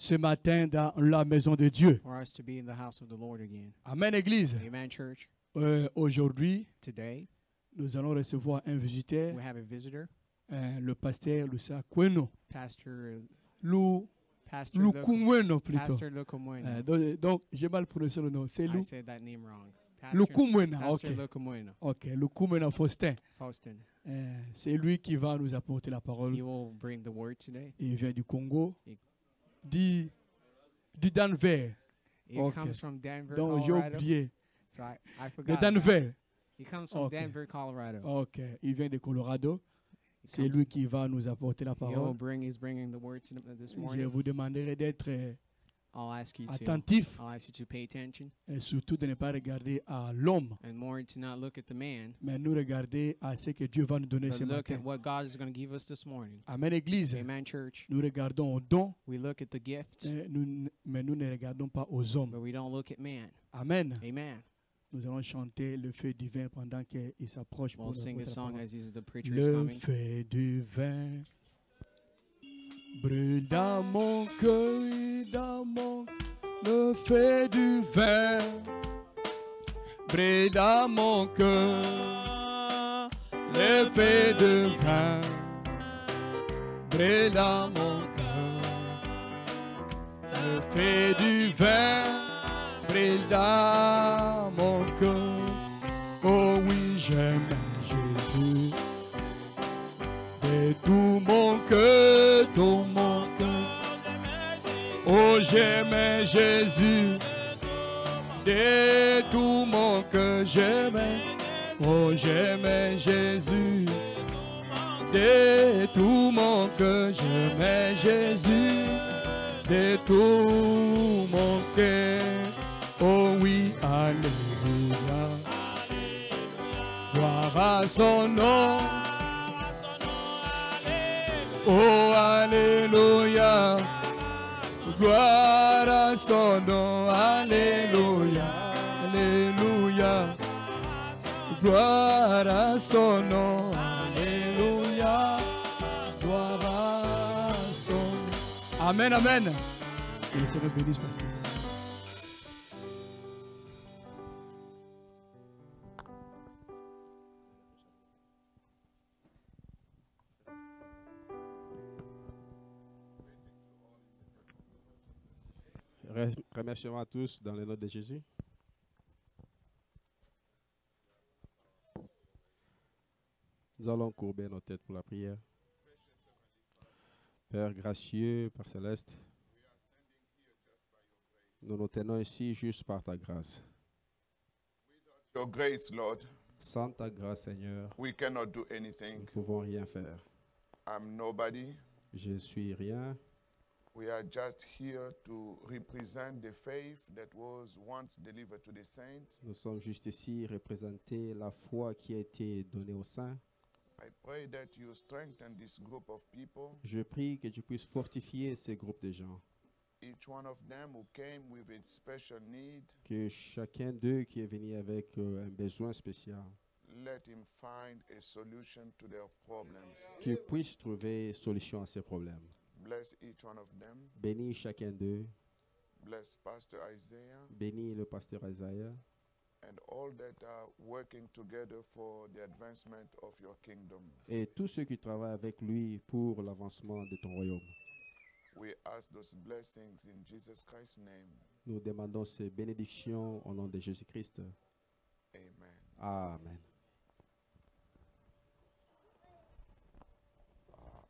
ce matin dans la maison de Dieu. for us to be in the house of the Lord again. Amen, Église. Amen, church. Aujourd'hui, Today, nous allons recevoir un visiteur, we have a visitor, le pasteur Lusa Kweno. Pastor Lukumweno plutôt. Pastor Lukumweno. Donc, j'ai mal prononcé le nom. C'est I said that name wrong. Lukumwena. Ok. Pastor Lukumweno. Ok, Lukumwena Faustin. Faustin. C'est lui qui va nous apporter la parole. He will bring the word today. Il vient du Congo, He- du Denver. He Okay. comes from Denver, Donc, j'ai Colorado. oublié. So I De forgot. that. Denver. He comes from Okay. Denver, Colorado. Ok, il vient de Colorado. He C'est comes- lui qui va nous apporter la parole. He's bringing the word this Je morning. vous demanderai d'être I'll ask you attentif to pay attention, et surtout de ne pas regarder à l'homme, and more to not look at the man, mais nous regarder à ce que Dieu va nous donner but ce look matin. at what God is going to give us this morning. Amen, Église. Amen, church. Nous regardons aux dons, We look at the gifts, mais nous ne regardons pas aux hommes. but we don't look at man. Amen. Amen. Nous allons chanter le feu divin pendant qu'il s'approche pour We'll nous sing apporter this la song parole. as the preacher is Le coming. feu du vin brûle dans mon cœur et dans mon le feu du vin brûle dans mon cœur. Le feu du vin brûle dans mon cœur. Le feu du vin brûle dans mon cœur. Oh oui, j'aime Jésus. De tout mon cœur, tout mon cœur. Oh, j'aimais Jésus. De tout mon cœur, j'aimais. Oh, j'aimais Jésus. De tout mon cœur, j'aimais Jésus. De tout mon cœur. Oh oui, alléluia. Gloire à son nom. Oh, alléluia. Gloire à son nom. Alléluia. Alléluia. Gloire à son nom. Alléluia. Gloire à son nom. Amen, amen. Que le Seigneur bénisse, pasteur. Remerciements à tous dans le nom de Jésus. Nous allons courber nos têtes pour la prière. Père gracieux, Père céleste, nous nous tenons ici juste par ta grâce. Your grace, Lord, Sans ta grâce, Seigneur, we cannot do nous anything. ne pouvons rien faire. I'm nobody. Je suis rien. We are just here to represent the faith that was once delivered to the saints. Nous sommes juste ici représenter la foi qui a été donnée aux saints. I pray that you strengthen this group of people, Je prie que tu puisses fortifier ces groupes de gens. each one of them who came with a special need. Que chacun d'eux qui est venu avec un besoin spécial, Let him find a solution to their problems. qu'ils puissent trouver solution à ces problèmes. Bless each one of them. Bénis chacun d'eux. Bless Pastor Isaiah Bénis le pasteur Isaiah and all that are working together for the advancement of your kingdom. et tous ceux qui travaillent avec lui pour l'avancement de ton royaume. We ask those blessings in Jesus Christ's name. Nous demandons ces bénédictions au nom de Jésus-Christ. Amen. Amen.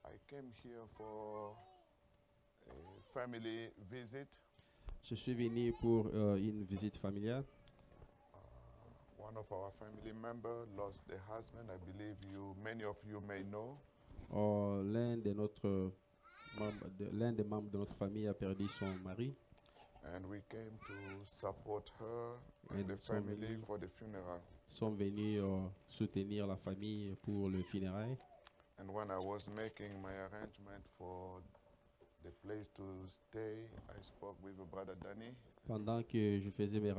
I came here for a family visit. Je suis venu pour une visite familiale. One of our family members lost their husband. I believe many of you may know. L'un des membres de notre famille a perdu son mari. And we came to support her and And the so family many- for the funeral. Ils sont venus soutenir la famille pour le funérail. And when I was making my arrangement for the place to stay, I spoke with Brother Danny. Pendant que je faisais mes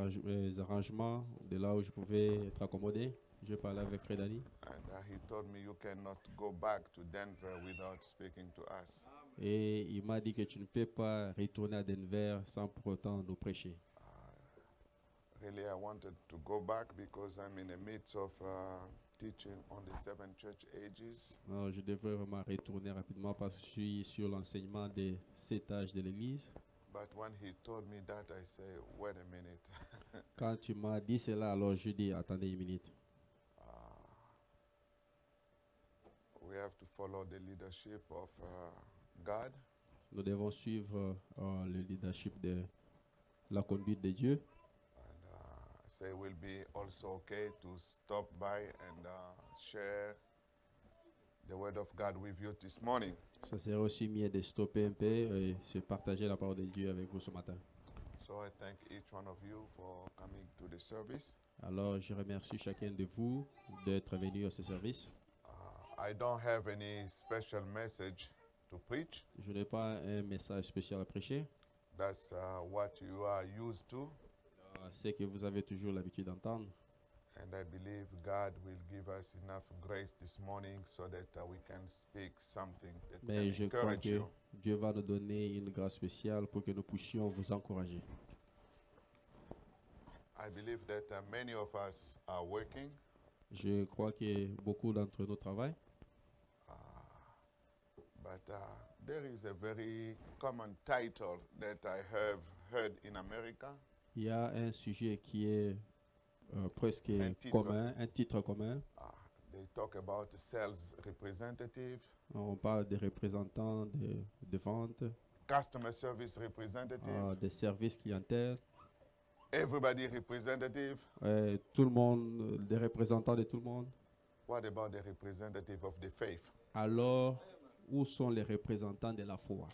arrangements de là où je pouvais être accommodé, Je parlais avec Fredani and he told me you cannot go back to Denver without speaking to us. et il m'a dit que tu ne peux pas retourner à Denver sans pour autant nous prêcher. Really, I wanted to go back because I'm in the midst of teaching on the 7 church ages. Alors, je devrais vraiment retourner rapidement parce que je suis sur l'enseignement des 7 âges de l'Église. But when he told me that, I say, wait a minute. Quand tu m'as dit cela, alors je dis, attendez une minute. We have to follow the leadership of God. Nous devons suivre le leadership de la conduite de Dieu. And say it will be also okay to stop by and share the word of God with you this morning. Ça serait aussi mieux de stopper un peu et se partager la parole de Dieu avec vous ce matin. So I thank each one of you for coming to the service. Alors, je remercie chacun de vous d'être venu à ce service. I don't have any special message to preach. Je n'ai pas un message spécial à prêcher. That's what you are used to. C'est que vous avez toujours l'habitude d'entendre. And I believe God will give us enough grace this morning so that we can speak something that Mais can je crois encourage que you. Dieu va nous donner une grâce spéciale pour que nous puissions vous encourager. I believe that many of us are working. Je crois que beaucoup d'entre nous travaillent. But there is a very common title that I have heard in America. Il y a un sujet qui est presque Un titre. commun, un titre commun. They talk about sales representative, On parle des représentants de vente, customer service representative, des services clientèle, everybody representative. tout le monde, des représentants de tout le monde. What about the representative of the faith? Alors, où sont les représentants de la foi?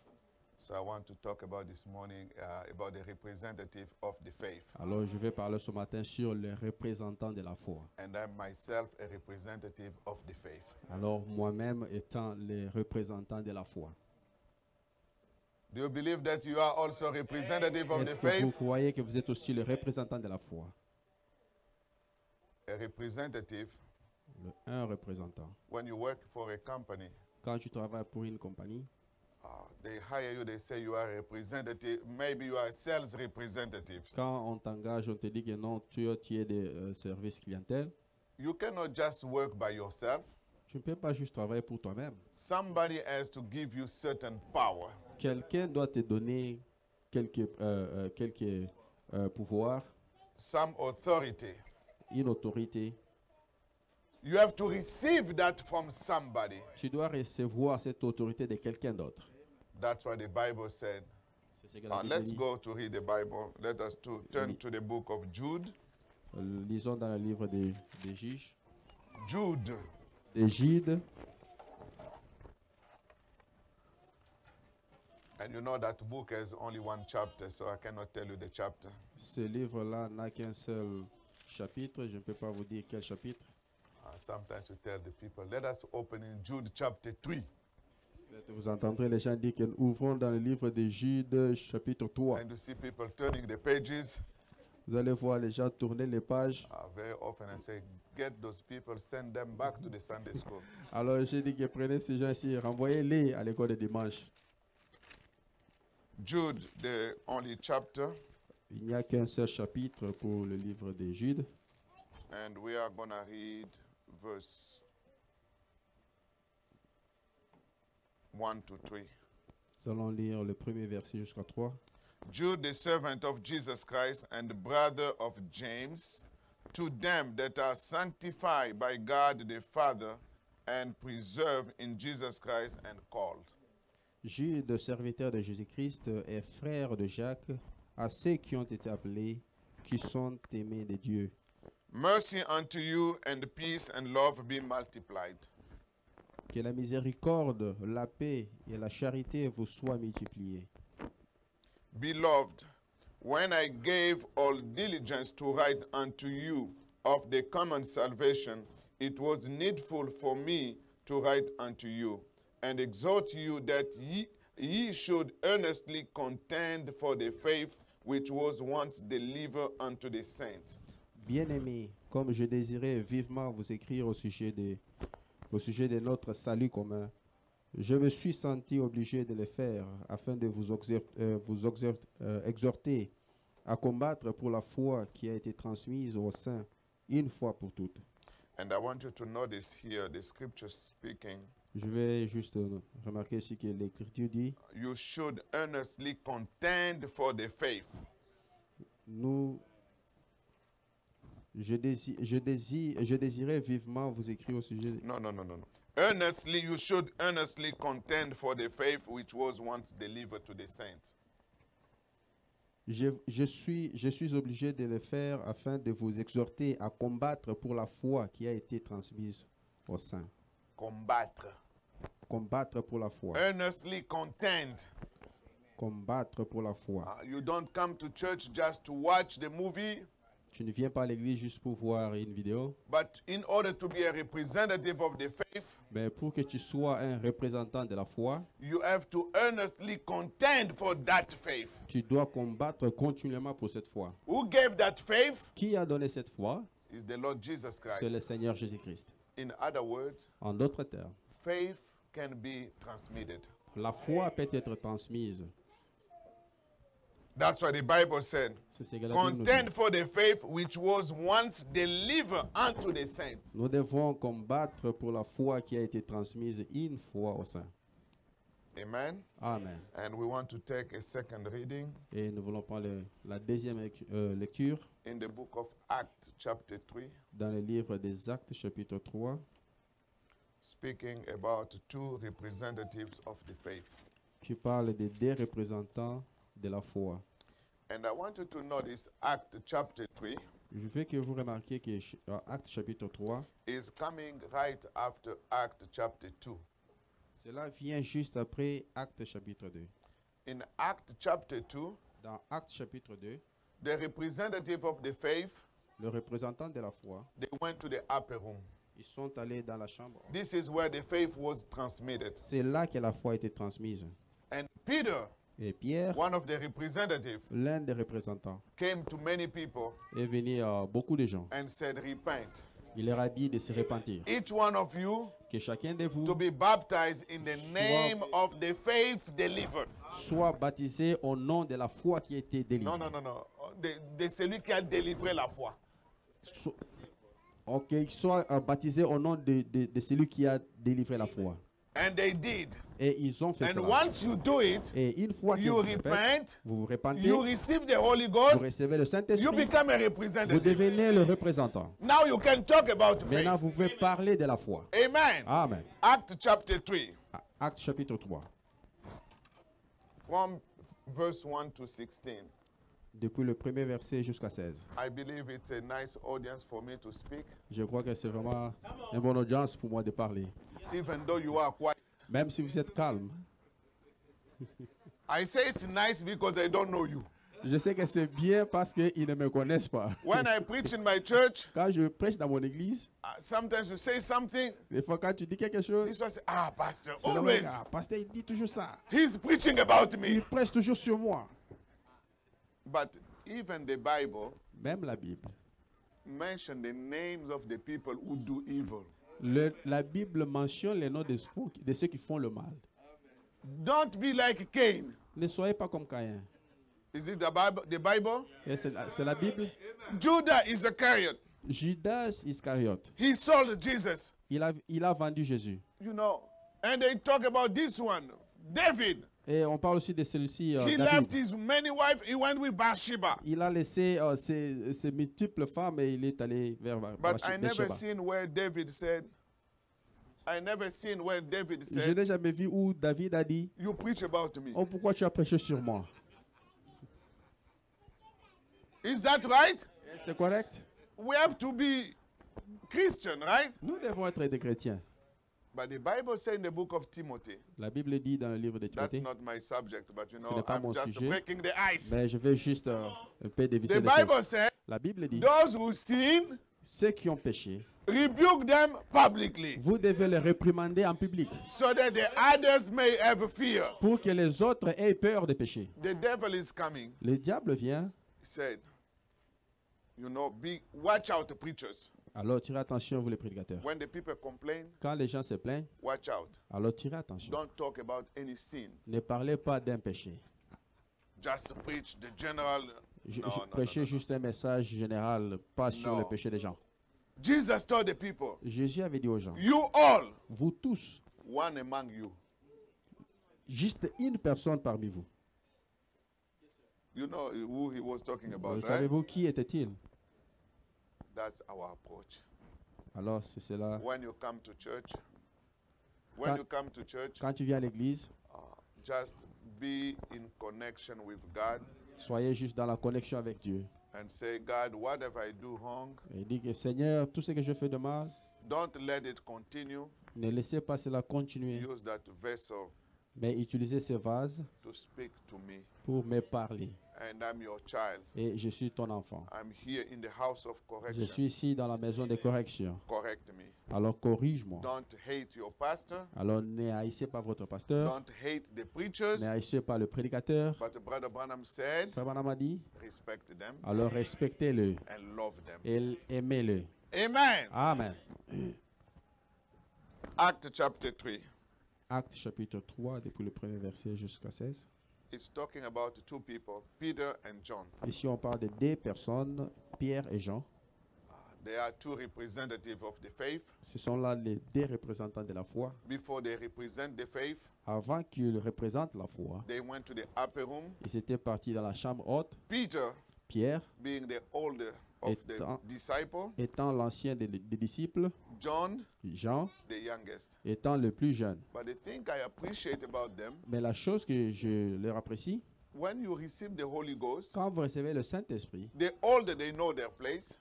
So I want to talk about this morning about the representative of the faith. Alors, je vais parler ce matin sur les représentants de la foi. And I'm myself a representative of the faith. Alors, moi-même étant les représentants de la foi. Do you believe that you are also representative of the Est-ce que vous faith? croyez que vous êtes aussi le représentant de la foi? A representative, Un représentant. when you work for a company, Quand tu travailles pour une compagnie, they hire you, they say you are a representative, maybe you are a sales representative. quand on t'engage, on te dit que non, tu es des services clientèle. You cannot just work by yourself. Tu ne peux pas juste travailler pour toi-même. Somebody has to give you certain power. Quelqu'un doit te donner quelques pouvoirs, Some authority. une autorité. You have to receive that from somebody. Tu dois recevoir cette autorité de quelqu'un d'autre. That's what the Bible said. C'est ce que la Bible Let's dit. go to read the Bible. Let us turn to the book of Jude. Lisons dans le livre des Juges. Jude. Des Judes. And you know that book has only one chapter, so I cannot tell you the chapter. Ce livre-là n'a qu'un seul chapitre. Je ne peux pas vous dire quel chapitre. Sometimes we tell the people, let us open in Jude chapter 3. Vous entendrez les gens dire que nous ouvrons dans le livre des Judes, chapitre 3. And you see people turning the pages. Vous allez voir les gens tourner les pages. Very often I say, get those people, send them back to the Sunday school. Alors j'ai dit que prenez ces gens ici, renvoyez-les à l'école de dimanche. Jude, the only chapter. Il n'y a qu'un seul chapitre pour le livre des Judes. And we are going to read verse 1 to 3. Nous allons lire le premier verset jusqu'à 3. Jude, the servant of Jesus Christ and the brother of James, to them that are sanctified by God the Father and preserved in Jesus Christ and called. Jude, serviteur de Jésus-Christ et frère de Jacques, à ceux qui ont été appelés, qui sont aimés de Dieu. Mercy unto you and peace and love be multiplied. Que la miséricorde, la paix et la charité vous soient multipliées. Beloved, when I gave all diligence to write unto you of the common salvation, it was needful for me to write unto you, and exhort you that ye should earnestly contend for the faith which was once delivered unto the saints. Bien-aimés, comme je désirais vivement vous écrire au sujet de notre salut commun, je me suis senti obligé de le faire afin de vous exhorter à combattre pour la foi qui a été transmise aux saints une fois pour toutes. And I want you to notice here the scripture speaking. Je vais juste remarquer ici que l'Écriture dit, You should earnestly contend for the faith. je désirais vivement vous écrire au sujet de... No. Earnestly, you should earnestly contend for the faith which was once delivered to the saints. Je suis obligé de le faire afin de vous exhorter à combattre pour la foi qui a été transmise aux saints. Combattre. Combattre pour la foi. Earnestly contend. Combattre pour la foi. You don't come to church just to watch the movie, Tu ne viens pas à l'église juste pour voir une vidéo, but in order to be a representative of the faith, mais pour que tu sois un représentant de la foi, you have to earnestly contend for that faith. tu dois combattre continuellement pour cette foi. Who gave that faith? Qui a donné cette foi? Is the Lord Jesus C'est le Christ. Seigneur Jésus-Christ. In other words, En d'autres termes, faith can be transmitted. la foi peut être transmise. That's what the Bible said. C'est ce que la Bible nous dit. Contend for the faith which was once delivered unto the saints. Nous devons combattre pour la foi qui a été transmise une fois au sein. Amen. Amen. And we want to take a second reading Et nous voulons prendre la deuxième lecture in the book of Acts, chapter 3, dans le livre des Actes, chapitre 3, speaking about two representatives of the faith. qui parle des deux représentants de la foi. And I want you to notice Acts chapter 3 Je veux que vous remarquiez que Actes, chapitre 3, is coming right after Acts chapter 2. cela vient juste après Actes, chapitre 2. In Acts chapter 2, Dans Actes, chapitre 2, the representative of the faith, le représentant de la foi, they went to the upper room. ils sont allés dans la chambre. This is where the faith was transmitted. C'est là que la foi a été transmise. And Peter, Et Pierre, one of the representatives, l'un des représentants, came to many people est venu à beaucoup de gens. and said, repent. Il leur a dit de se repentir. Each one of you Que chacun de vous to be baptized in the name of the faith delivered. soit baptisé au nom de la foi qui a été délivrée. No. De celui qui a délivré la foi. Ok, soit baptisé au nom de celui qui a délivré la foi. And they did. Et ils ont fait And cela. once you do it, Et une fois que you vous faites, repent, vous vous repentez, you receive the Holy vous Ghost, recevez le you Saint-Esprit, become a vous representative. devenez le représentant. Now you can talk about Maintenant, faith. vous pouvez parler de la foi. Amen. Amen. Acts chapter 3, Actes chapitre 3, from verse 1 to 16. depuis le premier verset jusqu'à 16. I believe it's a nice audience for me to speak, Je crois que c'est vraiment une bonne audience pour moi de parler. even though you are quiet. Même si vous êtes calme. I say it's nice because I don't know you. Je sais que c'est bien parce qu'ils ne me connaissent pas. When I preach in my church, Quand je prêche dans mon église, sometimes you say something, des fois quand tu dis quelque chose, this one say, Pastor, c'est le always. mec, pasteur, il dit toujours ça. He's preaching about Il me. prêche toujours sur moi. But even the Bible Même la Bible. mention the names of the people who do evil. La Bible mentionne les noms de ceux qui font le mal. Don't be like Cain. Ne soyez pas comme Caïn. Is it the Bible? The Bible? Et c'est la Bible. Judah Iscariot. Judas Iscariote. He sold Jesus. Il a vendu Jésus. You know, and they talk about this one, David. Et on parle aussi de celui-ci, He David. left his many wives. He went with Bathsheba. Il a laissé ses multiples femmes et il est allé vers But I never Bathsheba. seen where David said. I never seen where David Je said, n'ai jamais vu où David a dit, "You preach about me." oh, pourquoi tu as prêché sur moi? Is that right? C'est correct? We have to be Christian, right? Nous devons être des chrétiens. But the Bible says in the book of Timothy, La Bible dit dans le livre de that's Timothée, not my subject, but you Ce know, n'est pas I'm mon just sujet. breaking the ice. mais je vais juste un peu dévisser The les Bible choses. says, La Bible dit, those who sin, ceux qui ont péché, rebuke them publicly, vous devez les réprimander en public so that the others may have fear. pour que les autres aient peur de pécher. The devil is coming. Le diable vient, He said, You know, watch out the preachers. Alors tirez attention, vous les prédicateurs. When the people complain, Quand les gens se plaignent, watch out. alors tirez attention. Don't talk about any sin. Ne parlez pas d'un péché. Just preach the general. Prêchez juste un message général, pas sur No. le péché des gens. Jesus told the people, Jésus avait dit aux gens, you all, vous tous, one among you. juste une personne parmi vous. You know who he was talking about, right? Savez-vous qui était-il? That's our approach. Alors c'est cela. When you come to church, Quand tu viens à l'église, just be in connection with God soyez juste dans la connexion avec Dieu. and say, God, whatever I do wrong, Et dis que Seigneur, tout ce que je fais de mal, don't let it continue. ne laissez pas cela continuer, Use that vessel mais utilisez ce vase to speak to me. pour me parler. And I'm your child. Et je suis ton enfant. I'm here in the house of Je correction. suis ici dans la maison de correction. Correct me. Alors corrige-moi. Don't hate your pastor. Alors ne haïssez pas votre pasteur, Don't hate the preachers. ne haïssez pas le prédicateur. But Brother Branham said, Frère Branham a dit, respect them alors respectez-le and love them. et aimez-le. Amen. Amen. Acts chapter 3. Acte chapitre 3, depuis le premier verset jusqu'à 16. It's talking about two people, Peter and John. Ici, on parle de deux personnes, Pierre et Jean. They are two representatives of the faith. Ce sont là les deux représentants de la foi. Before they represent the faith, Avant qu'ils représentent la foi, they went to the upper room. ils étaient partis dans la chambre haute. Peter, Pierre, being the older of the disciple, étant l'ancien des disciples, John, Jean, the youngest. étant le plus jeune. But the thing I appreciate about them, Mais la chose que je leur apprécie, when you receive the Holy Ghost, quand vous recevez le Saint-Esprit, the older they know their place,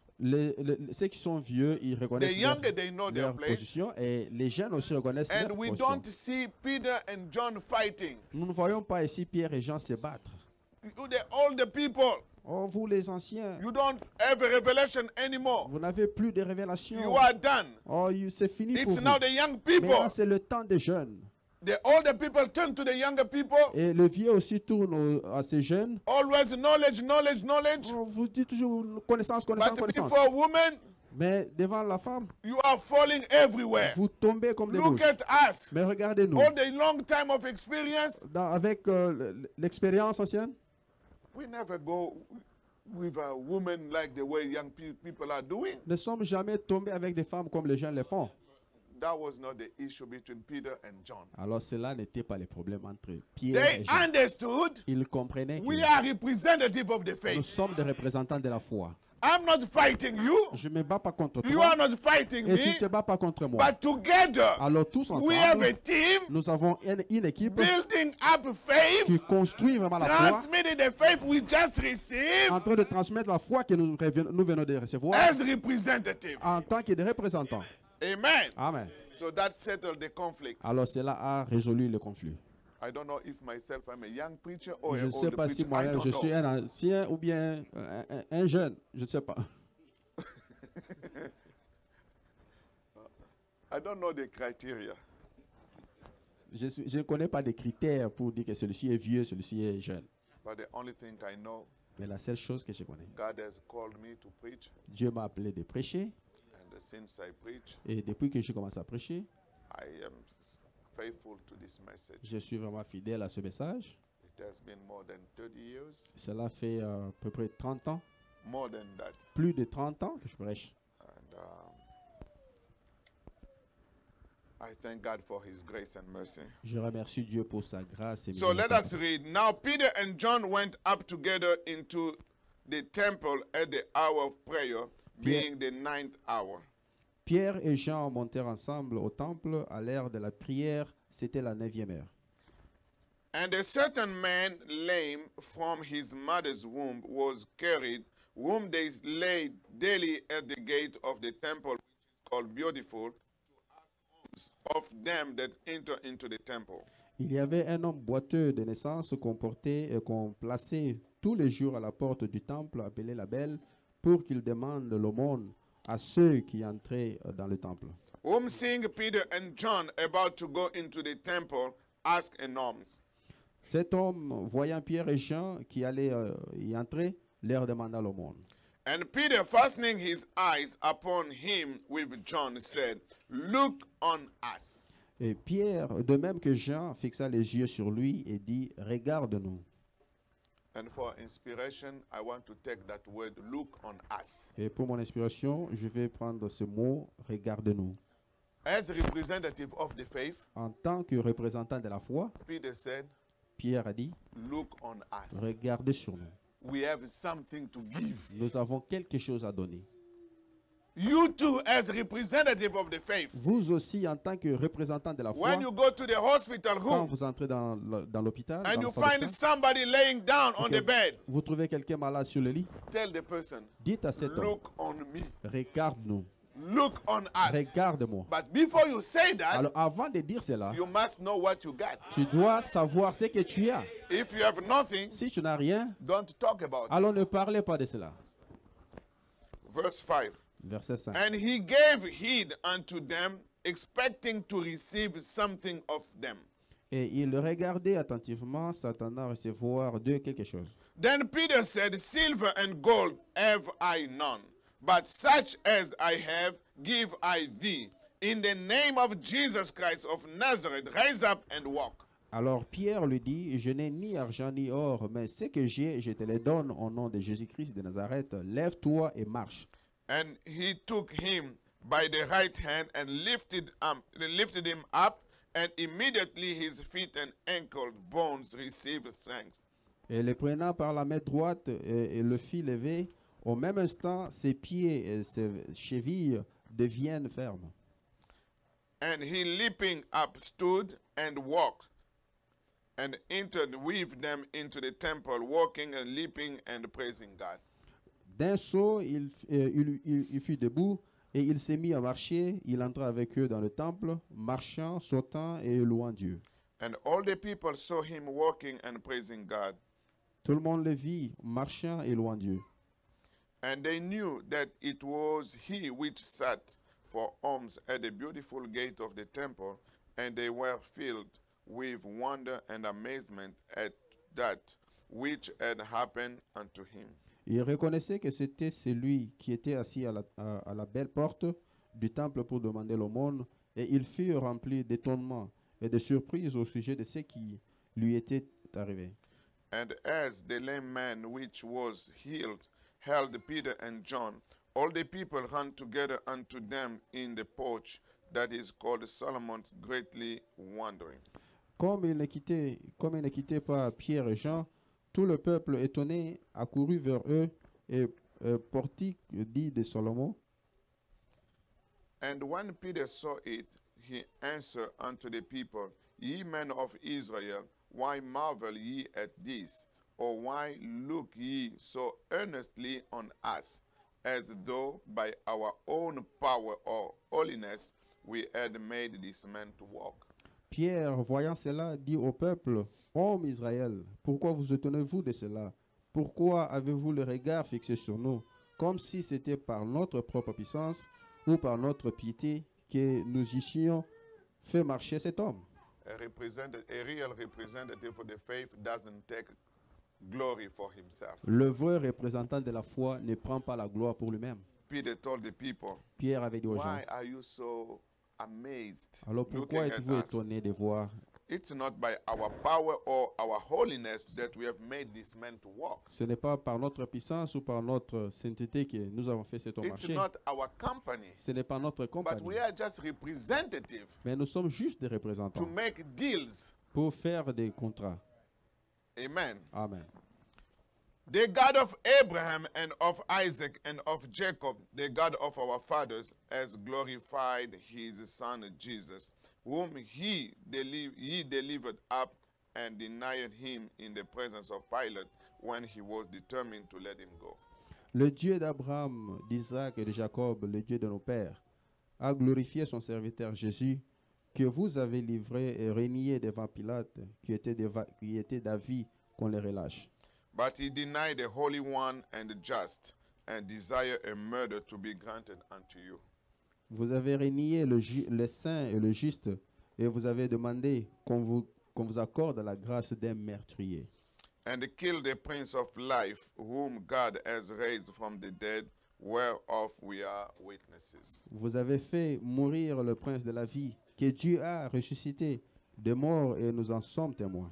ceux qui sont vieux, ils the reconnaissent younger they know their leur place. position et les jeunes aussi reconnaissent And leur we position. don't see Peter and John fighting. Nous ne voyons pas ici Pierre et Jean se battre. You, the older people, Oh, vous les anciens, you don't have a revelation anymore. vous n'avez plus de révélation. You are done. Oh, c'est fini pour It's vous. now the young people. Maintenant, c'est le temps des jeunes. The older people turn to the younger people. Et le vieux aussi tourne à ces jeunes. Always knowledge, knowledge, knowledge. Oh, vous dites toujours connaissance, connaissance, But connaissance. before women, Mais devant la femme, you are falling everywhere. vous tombez comme des Look mouches. at us. Mais regardez-nous. All the long time of experience, Avec l'expérience ancienne, we never go with a woman like the way young people are doing. ne sommes jamais tombés avec des femmes comme les jeunes le font. That was not the issue between Peter and John. Alors cela n'était pas le problème entre Pierre They et Jean. understood Ils comprenaient we que are representative of the nous faith. sommes des représentants de la foi. I'm not fighting you. Je ne me bats pas contre You toi are not fighting et tu ne me. te bats pas contre moi. But together, Alors tous we have a ensemble, team nous avons une équipe building up qui faith, construit vraiment la foi, transmitting the faith we just received en train de transmettre la foi que nous venons de recevoir as representative. en tant que des représentants. Amen. Amen. So that settled the conflict. Alors cela a résolu le conflit. I don't know if myself I'm a young preacher or Je an ne sais old pas si preacher. I moi-même don't je suis know. un ancien ou bien un jeune. Je ne sais pas. I don't know the criteria. Je ne connais pas de critères pour dire que celui-ci est vieux, celui-ci est jeune. But the only thing I know, Mais la seule chose que je connais, God has called me to preach. Dieu m'a appelé de prêcher. And since I preach, Et depuis que j'ai commencé à prêcher, I am faithful to this message. je suis vraiment fidèle à ce message. It has been more than 30 years, Cela fait à peu près 30 ans, more than that. plus de 30 ans que je prêche. And I thank God for his grace and mercy. Je remercie Dieu pour sa grâce et So let us miséricorde. read. Now Peter and John went up together into the temple at the hour of prayer, being the 9th hour. Pierre et Jean montèrent ensemble au temple à l'heure de la prière. C'était la 9e heure. And a certain man, lame from his mother's womb, was carried, whom they laid daily at the gate of the temple, which is called Beautiful, to ask alms of them that enter into the temple. Il y avait un homme boiteux de naissance qu'on plaçait tous les jours à la porte du temple, appelé la Belle, pour qu'il demande l'aumône à ceux qui entraient dans le temple. Whom seeing Peter and John about to go into the temple, asked an alms. Cet homme, voyant Pierre et Jean qui allaient y entrer, leur demanda l'aumône. And Peter, fastening his eyes upon him with John, said, Look on us. Et Pierre, de même que Jean, fixa les yeux sur lui et dit, regarde-nous. And for inspiration, I want to take that word, look on us. Et pour mon inspiration, je vais prendre ce mot, regarde-nous. As representative of the faith, En tant que représentant de la foi, Peter said, Pierre a dit, Look on us. regardez sur nous. We have something to give. Nous avons quelque chose à donner. You too, as representative of the faith, Vous aussi, en tant que représentant de la foi, when you go to the hospital quand room vous entrez dans l'hôpital, and dans you le salon find d'hôpital, somebody laying down on the bed, vous trouvez quelqu'un malade sur le lit, tell the person, dites à cet homme, Look on me. regarde-nous, Look on us. regarde-moi. But before you say that, Alors avant de dire cela, you must know what you got. tu dois savoir ce que tu as. If you have nothing, Si tu n'as rien, don't talk about it. alors ne parlez pas de cela. Verse 5. Verset 5. And he gave heed unto them, expecting to receive something of them. Et il regardait attentivement, s'attendant à recevoir d'eux quelque chose. Then Peter said, Silver and gold have I none, but such as I have give I thee. In the name of Jesus Christ of Nazareth, rise up and walk. Alors Pierre lui dit, je n'ai ni argent ni or, mais ce que j'ai, je te le donne au nom de Jésus-Christ de Nazareth. Lève-toi et marche. And he took him by the right hand and lifted him up, and immediately his feet and ankle bones received strength. Et le prenant par la main droite et le fit lever, au même instant, ses pieds et ses chevilles deviennent fermes. And he leaping up stood and walked, and entered with them into the temple, walking and leaping and praising God. D'un saut, il fut debout et il s'est mis à marcher. Il entra avec eux dans le temple, marchant, sautant et louant Dieu. And all the people saw him walking and praising God. Tout le monde le vit, marchant et louant Dieu. And they knew that it was he which sat for alms at the beautiful gate of the temple, and they were filled with wonder and amazement at that which had happened unto him. Ils reconnaissaient que c'était celui qui était assis à la belle porte du temple pour demander l'aumône, et ils furent remplis d'étonnement et de surprise au sujet de ce qui lui était arrivé. And as the lame man which was healed held Peter and John, all the people ran together unto them in the porch that is called Solomon's, greatly wondering. Comme il ne quittait pas Pierre et Jean, tout le peuple étonné accourut vers eux et portique dit de Salomon. And when Peter saw it, he answered unto the people, Ye men of Israel, why marvel ye at this? Or why look ye so earnestly on us, as though by our own power or holiness we had made this man to walk? Pierre, voyant cela, dit au peuple, Homme Israël, pourquoi vous étonnez-vous de cela? Pourquoi avez-vous le regard fixé sur nous, comme si c'était par notre propre puissance ou par notre piété que nous eussions fait marcher cet homme? A real representative of the faith doesn't take glory for himself. Le vrai représentant de la foi ne prend pas la gloire pour lui-même. Peter told the people, Pierre avait dit aux gens, Why are you so amazed alors looking pourquoi at êtes-vous us? étonnés de voir? It's not by our power or our holiness that we have made this man to walk. Ce n'est pas par notre puissance ou par notre sainteté que nous avons fait cet homme It's marcher. not our company, Ce n'est pas notre but compagnie. we are just representative Mais nous sommes juste des to représentants make deals. pour faire des contrats. Amen. Amen. The God of Abraham and of Isaac and of Jacob, the God of our fathers, has glorified his son Jesus, whom he delivered up and denied him in the presence of Pilate when he was determined to let him go. Le Dieu d'Abraham, d'Isaac et de Jacob, le Dieu de nos pères, a glorifié son serviteur Jésus, que vous avez livré et renié devant Pilate, qui était d'avis qu'on le relâche. But he denied the Holy One and the just, and desired a murder to be granted unto you. Vous avez renié le saint et le juste, et vous avez demandé qu'on vous accorde la grâce d'un meurtrier. and kill the Prince of Life, whom God has raised from the dead, whereof we are witnesses. Vous avez fait mourir le prince de la vie, que Dieu a ressuscité de mort, et nous en sommes témoins.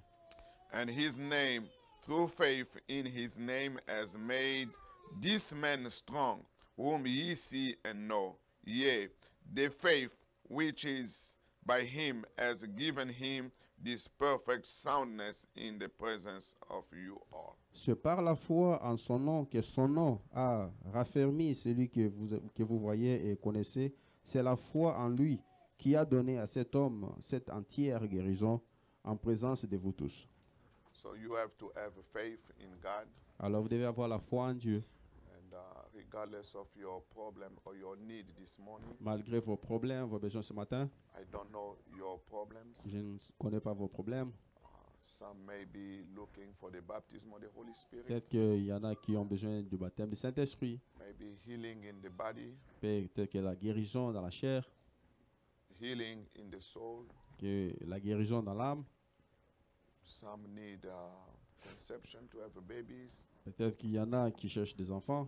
And his name, through faith in his name, has made this man strong, whom ye see and know. Yea, the faith which is by him has given him this perfect soundness in the presence of you all. C'est par la foi en son nom que son nom a raffermi celui que vous voyez et connaissez. C'est la foi en lui qui a donné à cet homme cette entière guérison en présence de vous tous. So you have to have faith in God, Alors vous devez avoir la foi en Dieu, and regardless of your problem or your need this morning, malgré vos problèmes, vos besoins ce matin. I don't know your problems. Je ne connais pas vos problèmes. Some may be looking for the baptism of the Holy Spirit, Peut-être qu'il y en a qui ont besoin du baptême du Saint-Esprit. maybe healing in the body, Peut-être que la guérison dans la chair, healing in the soul. que la guérison dans l'âme. Some need conception to have babies. Peut-être qu'il y en a qui cherchent des enfants.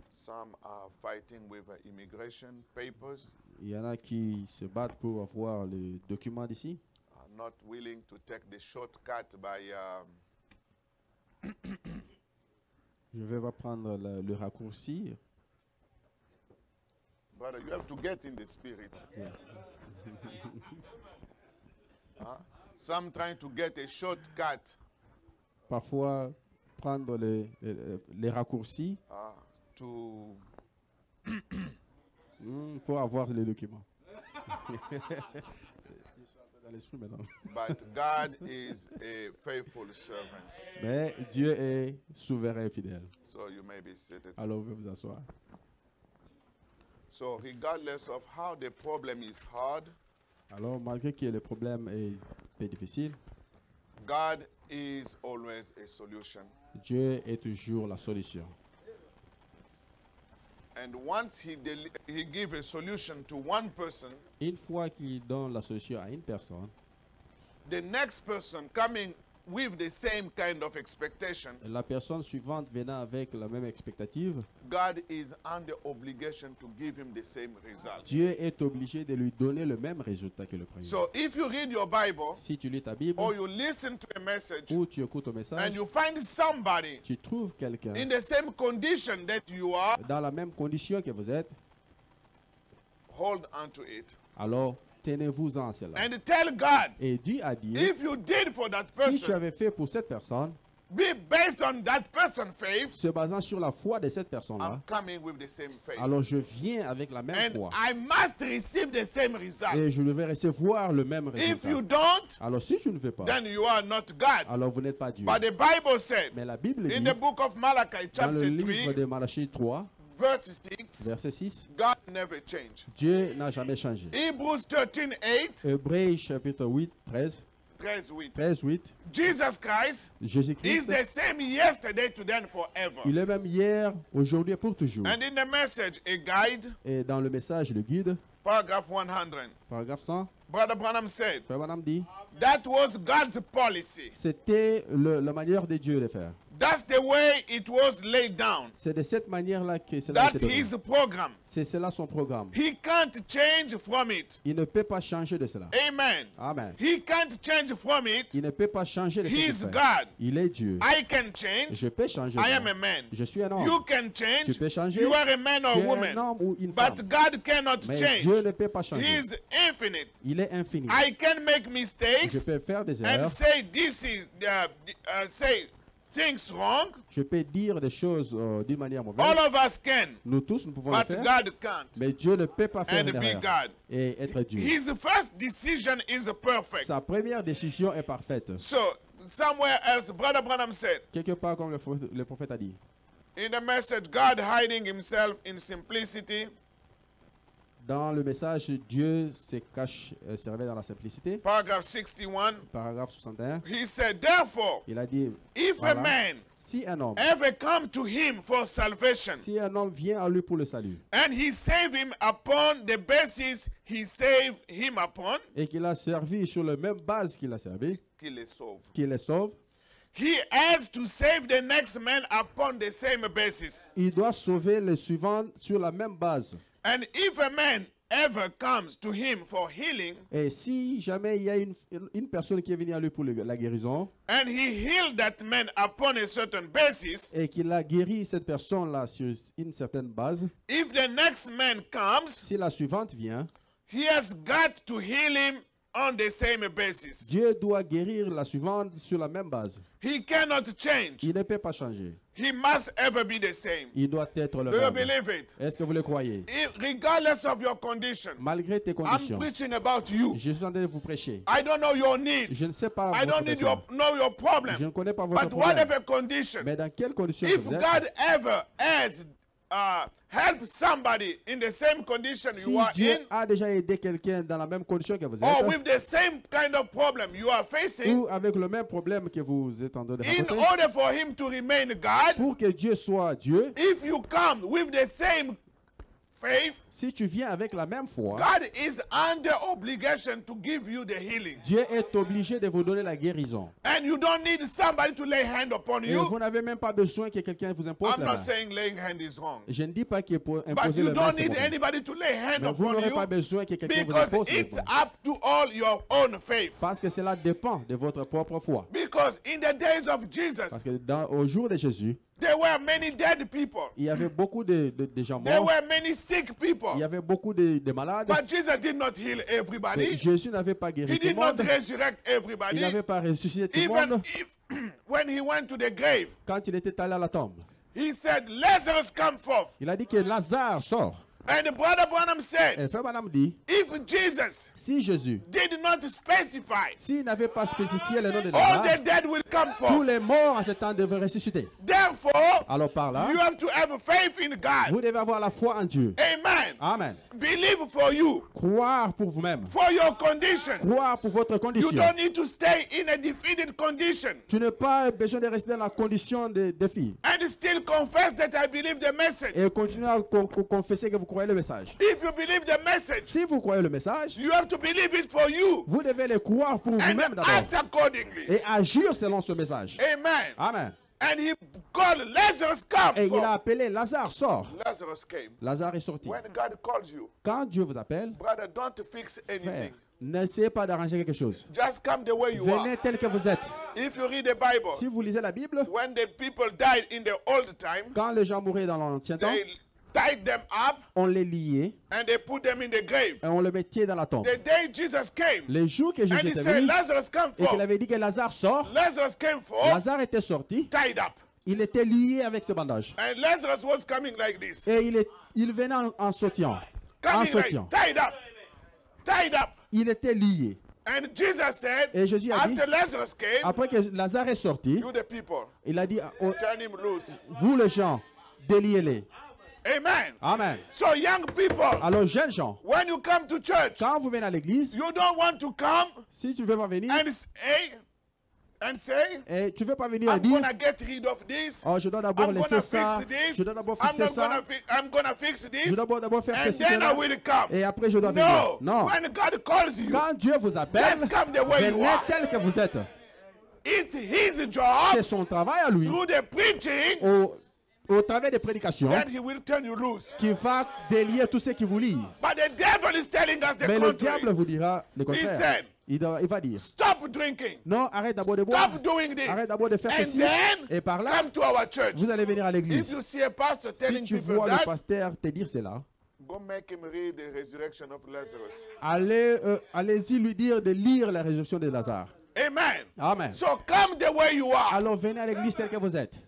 Some are fighting with immigration papers, Il y en a qui se battent pour avoir les documents d'ici. are not willing to take the shortcut by Je vais pas prendre le raccourci. brother, you have to get in the spirit. Huh? Some trying to get a shortcut Parfois, prendre les raccourcis to pour avoir les documents. Dans l'esprit maintenant. but God is a faithful servant. Mais Dieu est souverain et fidèle. So you may be seated. Alors, vous pouvez vous asseoir. So regardless of how the problem is hard, Alors, malgré que le problème est peu difficile, God is always a solution. Dieu est toujours la solution. And once he gives a solution to one person, Une fois qu'il donne la solution à une personne, the next person coming with the same kind of expectation, la personne suivante venant avec la même expectative, God is under obligation to give him the same result. Dieu est obligé de lui donner le même résultat que le premier. So if you read your Bible Si tu lis ta Bible or you listen to a message ou tu écoutes un message, and you find somebody tu trouves quelqu'un in the same condition that you are, dans la même condition que vous êtes, hold on to it alors tenez-vous-en à cela. and tell God, Et Dieu a dit, if you did for that si tu person, avais fait pour cette personne, be based on that person's faith, se basant sur la foi de cette personne-là, I'm coming with the same faith. alors je viens avec la même And foi. I must receive the same result. Et je devais recevoir le même If you résultat. don't, Alors si tu ne fais pas, then you are not God. alors vous n'êtes pas Dieu. But the Bible said Mais la Bible dit, in the book of Malachi, dans le chapter livre 3, de Malachie 3, verse 6, verset 6, God never changed. Dieu n'a jamais changé. Hebrews 13:8, Hébreux chapitre 8, 13, 13, 8, Jesus Christ is Jésus-Christ, the same yesterday, today, and forever. il est même hier, aujourd'hui et pour toujours. And in the message, a guide, Et dans le message, le guide, paragraph 100, paragraphe 100, Brother Branham said, Frère Branham dit, that was God's policy. c'était la manière de Dieu de faire. That's the way it was laid down. C'est de cette manière-là que cela a été That's donné. his program. C'est cela son programme. He can't change from it. Il ne peut pas changer de cela. Amen. Amen. He can't change from it. Il ne peut pas changer de ce qu'il He's fait. God. Il est Dieu. I can change. Je peux changer. I am moi. a man. Je suis un homme. You can change. Tu peux changer. You are a man or Tu a es woman. un homme ou une femme. But God cannot Mais change. Dieu ne peut pas changer. He's infinite. Il est infini. I can make Je mistakes peux faire des and erreurs. say this is say things wrong. Je peux dire des choses d'une manière mauvaise. All of us can, Nous tous, nous pouvons le but faire. God can't. Mais Dieu ne peut pas faire And une be erreur God. et être Dieu. His first decision is perfect. Sa première décision est parfaite. So somewhere else, Brother Branham said Quelque part, comme le prophète a dit, in the message, God hiding himself in simplicity. dans le message, Dieu se cache, se révèle dans la simplicité. Paragraph 61. Paragraphe 61, He said, therefore, il a dit, if a voilà, man si un homme, ever come to him for salvation, si un homme vient à lui pour le salut, and he save him upon the basis he saved him upon, et qu'il a servi sur la même base qu'il a servi, qu'il les sauve. qu'il les sauve, he has to save the next man upon the same basis. Il doit sauver les suivants sur la même base. And if a man ever comes to him for healing, Et si jamais il y a une personne qui est venue à lui pour la guérison and he healed that man upon a certain basis, et qu'il a guéri cette personne-là sur une certaine base, if the next man comes, si la suivante vient, he has got to heal him on the same basis. Dieu doit guérir la suivante sur la même base. He cannot change. Il ne peut pas changer. He must ever be the same. Il doit être le Do you même. believe it? Est-ce que vous le croyez? Regardless of your condition, Malgré tes I'm conditions, preaching about you. je suis en train de vous prêcher. I don't know your need. Je ne sais pas I votre don't need besoin. know your Je problem. ne connais pas votre But problème. whatever condition, Mais dans quelles conditions if vous êtes, God ever has helped somebody in the same condition si you are Dieu in, a déjà aidé quelqu'un dans la même condition que vous or êtes, with the same kind of problem you are facing, ou avec le même problème que vous êtes en train de in rencontrer, order for him to remain God, pour que Dieu soit Dieu, if you come with the same faith, si tu viens avec la même foi, God is under obligation to give you the healing. Dieu est obligé de vous donner la guérison. And you don't need somebody to lay hand upon Et you. vous n'avez même pas besoin que quelqu'un vous impose I'm la not main. saying laying hand is wrong. Je ne dis pas qu'il faut But imposer you la main. don't c'est need mauvais. anybody to lay hand Mais vous upon n'aurez pas you besoin que quelqu'un vous because impose les it's mains. up to all your own faith. Parce que cela dépend de votre propre foi. Because in the days of Parce Jesus, que au jour de Jésus, there were many dead people. il y avait beaucoup de gens There morts. were many sick people. Il y avait beaucoup de malades. But Jesus did not heal Mais everybody. Jésus n'avait pas guéri He tout le did not monde. resurrect Il everybody. n'avait pas ressuscité tout le Even monde. if when he went to the grave, Quand il était allé à la tombe, he said, Lazarus, come forth. il a dit que Lazare sort. And Brother Branham said, Et Frère Branham dit, if Jesus si Jésus, did not specify, s'il n'avait pas spécifié le nom de all Lazare, the dead will come tous forth. les morts en ce temps devraient ressusciter. Therefore, Alors par là, you have to have faith in God. vous devez avoir la foi en Dieu. Amen. Amen. Believe for you, Croire pour vous-même. for your condition. Croire pour votre You condition. don't need to stay in a defeated condition Tu n'as pas besoin de rester dans la condition de défi. and still confess that I believe the message. Et continuer à confesser que vous croyez le message. If you believe the message, Si vous croyez le message, you have to believe it for you vous devez le croire pour and vous-même d'abord. act accordingly. Et agir selon ce message. Amen. Amen. And he called Lazarus, come Et il a forth. appelé Lazare, sort. Lazarus came. Lazare est sorti. When God calls you, Quand Dieu vous appelle, brother, don't fix frère, anything. n'essayez pas d'arranger quelque chose. Just come the way you Venez are. tel que vous êtes. If you read the Bible, Si vous lisez la Bible, when the people died in the old time, quand les gens mouraient dans l'ancien temps, they tied them up on les liait and they put them in the grave. et on les mettait dans la tombe. The day Jesus came Le jour que and Jésus he était said, venu Lazarus, come et qu'il forth. avait dit que Lazare sort, Lazarus came forth, Lazare était sorti, tied up. il était lié avec ce bandage. And Lazarus was coming like this. Et il venait en sautant. En Coming sautant. like, tied up. Tied up. Il était lié. And Jesus said, Et Jésus a dit, after Lazarus came, après que Lazare est sorti, you the people, il a dit, turn him loose. vous les gens, déliez-les. Amen. Amen. So young people, Alors jeunes gens, when you come to church, quand vous venez à l'église, you don't want to come si tu ne veux pas venir, and say, et tu ne veux pas venir et I'm dire, gonna get rid of this. oh, je dois d'abord I'm laisser gonna ça, fix this. je dois d'abord I'm fixer not ça, gonna I'm gonna fix je this. dois d'abord faire And ceci, then I cela, will come. et après je dois venir. No. Non. When God calls you, Quand Dieu vous appelle, just come the way you venez are. tel que vous êtes. It's his job C'est son travail à lui, through the preaching au travers des prédications, that he will turn you loose. qui va délier tout ce qui vous lie. But the devil is telling us the Mais le contrary. diable vous dira le He contraire. said, Il va dire, stop drinking. non, arrête d'abord de boire, Stop doing this. arrête d'abord de faire And ceci, then et par là, come to our church. vous allez venir à If l'église. you see a pastor Si telling tu people vois le that, pasteur te dire cela, go make him read the resurrection of Lazarus. allez-y lui dire de lire la résurrection de Lazare. Amen. Amen. So come the way you are, Alors venez à l'église tel que vous êtes.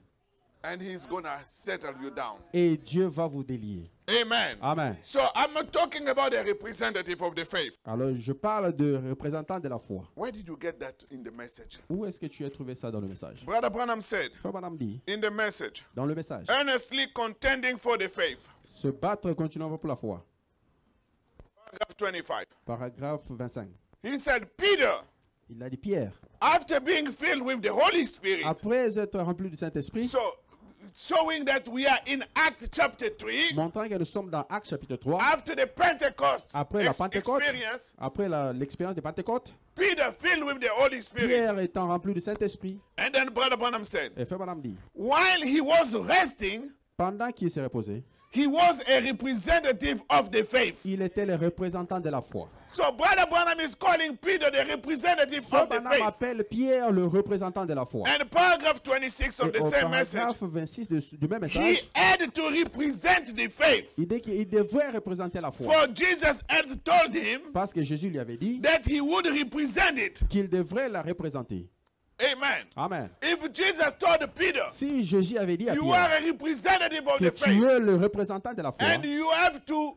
and he's gonna settle you down. Et Dieu va vous délier. Amen. Amen. So I'm not talking about a representative of the faith. Alors je parle de représentant de la foi. Where did you get that in the message? Où est-ce que tu as trouvé ça dans le message? Brother Branham said Frère Branham dit, in the message, dans le message, earnestly contending for the faith. se battre continuellement pour la foi. Paragraph 25. Paragraphe 25. He said, Peter, Il a dit, Pierre, after being filled with the Holy Spirit, après être rempli du Saint-Esprit, so showing that we are in Acts chapter 3. montrant que nous sommes dans Actes chapitre 3. After the Pentecost Après la Pentecôte, experience, après l'expérience de Pentecôte, Peter filled with the Holy Spirit. Pierre étant rempli du Saint-Esprit, And then Brother Branham said, et Frère Branham dit, while he was resting, pendant qu'il s'est reposé, he was a representative of the faith. il était le représentant de la foi. So Brother Branham is calling Peter the representative Frère of the Branham faith. appelle Pierre le représentant de la foi. And paragraph 26 of Et the au same message, paragraphe 26 du même he message, had to represent the faith. il dit qu'il devrait représenter la foi. For Jesus had told him Parce que Jésus lui avait dit that he would represent it. qu'il devrait la représenter. Amen. Amen. If Jesus told Peter, Si Jésus avait dit à you are Pierre a representative of que the tu faith, es le représentant de la foi and you have to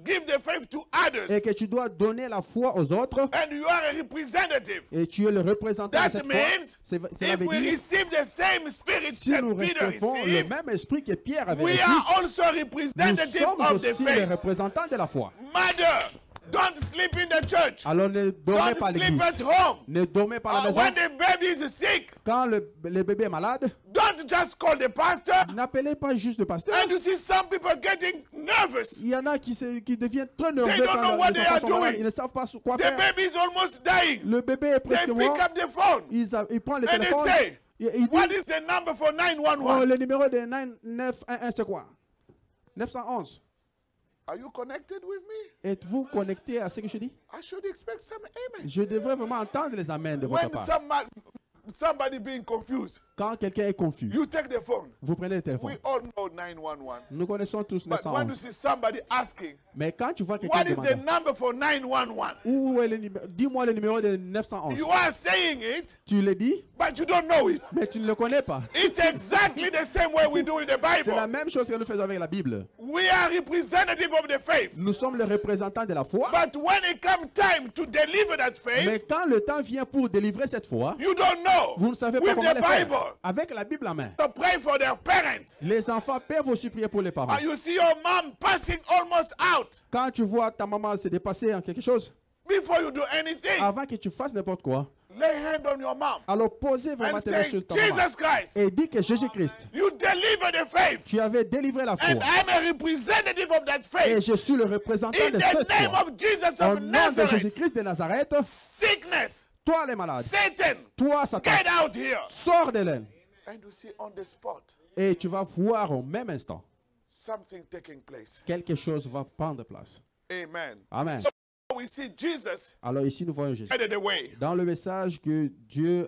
give the faith to others, et que tu dois donner la foi aux autres and you are a representative, et tu es le représentant de that cette foi, means cela if veut we dire receive the same spirit si that nous Peter recevons le received, même esprit que Pierre avait we reçu, are also nous representative sommes of the aussi les faith. représentants de la foi. Mother, don't sleep in the church. Alors ne dormez Don't pas à sleep l'église. at home. Ne dormez pas à la maison. When the baby is sick, Quand le bébé est malade, don't just call the pastor. n'appellez pas juste le pasteur. And you see some people getting nervous. Il y en a qui deviennent très nerveux They don't know quand what les they enfants are sont malades. doing. Ils ne savent pas quoi The faire. baby is almost dying. Le bébé est They presque pick mort. up the phone. Il prend le And they téléphone. say, Il what dit, is the number for oh, 911? le numéro de 911 c'est quoi? 911. Are you connected with me? Êtes-vous connecté à ce que je dis? I should expect some amen. Je devrais vraiment entendre les amens de votre When part. somebody being confused, Quand quelqu'un est confus, you take the phone. vous prenez le téléphone. We all know 911. Nous connaissons tous But when you 911. see somebody asking, Mais quand tu vois quelqu'un what is the demander, number for 911? où est le numéro? Dis-moi le numéro de 911. You are saying it, Tu le dis, but you don't know it. mais tu ne le connais pas. It's exactly the same way we do in the C'est la Bible. même chose que nous faisons avec la Bible. We are representative of the faith. Nous sommes les représentants de la foi. But when it comes time to deliver that Mais faith, quand le temps vient pour délivrer cette foi, you don't know. vous ne savez pas With comment the le faire. Bible, Avec la Bible en main. to pray for their parents. Les enfants peuvent aussi prier pour les parents. And you see your mom passing almost out Quand tu vois ta maman se dépasser en quelque chose, before you do anything. avant que tu fasses n'importe quoi, Lay hand on your mom alors posez vraiment and tes mains say, sur ta maman. Jesus Christ, Et dis que Jésus-Christ, you deliver the faith. tu avais délivré la foi. And I'm a representative of that Et faith. je suis le représentant In de the cette name foi. of Jesus Au of nom de Nazareth, Jésus-Christ de Nazareth, sickness, toi les malades, Satan, toi Satan, get out here. sors de l'aile. And you see on the spot Et tu vas voir au même instant, something taking place. quelque chose va prendre place. Amen. Amen. So we see Jesus Alors ici nous voyons Jésus. headed away. Dans le message que Dieu,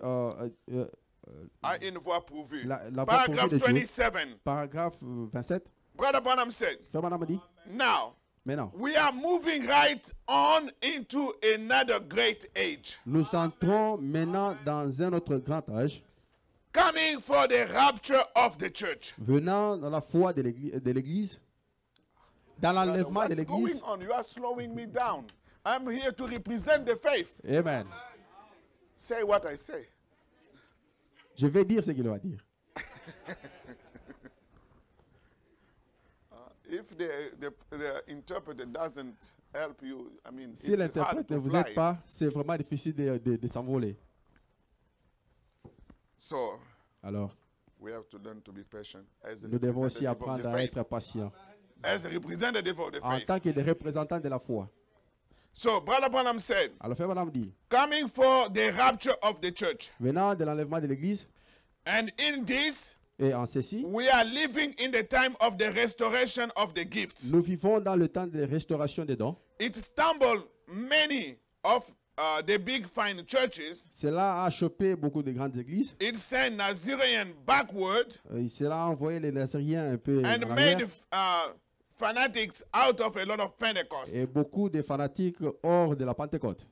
À une voie pourvue. la voie Paragraph pourvue de Dieu. 27. paragraphe 27, Brother Branham said, Frère Branham dit, now maintenant, we are moving right on into another great age. nous entrons maintenant dans un autre grand âge, Coming for the rapture of the church. venant dans la foi de l'Église, dans l'enlèvement de What's l'Église. going on? You are slowing me down. I'm here to represent the faith. Amen. Say what I say. Je vais dire ce qu'il va dire. If the interpreter doesn't help you, I mean, Si it's hard l'interprète ne to vous fly. aide pas, c'est vraiment difficile de s'envoler. So Alors, we have to learn to be patient as a nous devons aussi representative of apprendre the à faith. être patients As a representative of the en faith. tant que des représentants de la foi. So Brother Branham said, Alors, Frère Branham dit, coming for the rapture of the church. venant de l'enlèvement de l'Église, And in this, et en ceci, we are living in the time of the restoration of the gifts. nous vivons dans le temps de restauration des dons. It stumbled many of the big fine churches. Cela a chopé beaucoup de grandes églises. It sent Nazarene backward Cela a envoyé les Nazariens un peu and en made arrière. fanatics out of a lot of Pentecost. Et beaucoup de fanatiques hors de la Pentecôte.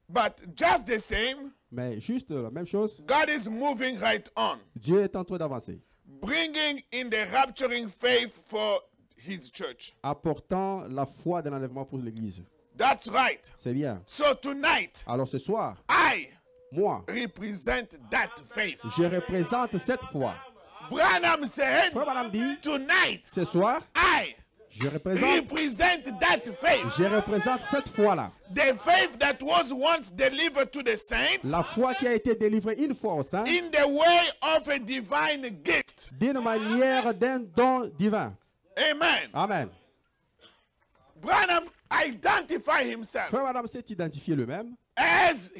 But just the same, Mais juste la même chose, God is moving right on, Dieu est en train d'avancer, bringing in the rapturing faith for his church. apportant la foi de l'enlèvement pour l'Église. That's right. C'est bien. So tonight, Alors ce soir, I moi, represent that faith. je représente cette foi. Branham said, Frère Branham dit, tonight, ce soir, Je représente cette foi-là. The faith that was once delivered to the saints La foi qui a été délivrée une fois aux saints in the way of a divine gift. d'une manière d'un don divin. Amen. Amen. Branham identified himself Frère Adam s'est identifié lui-même as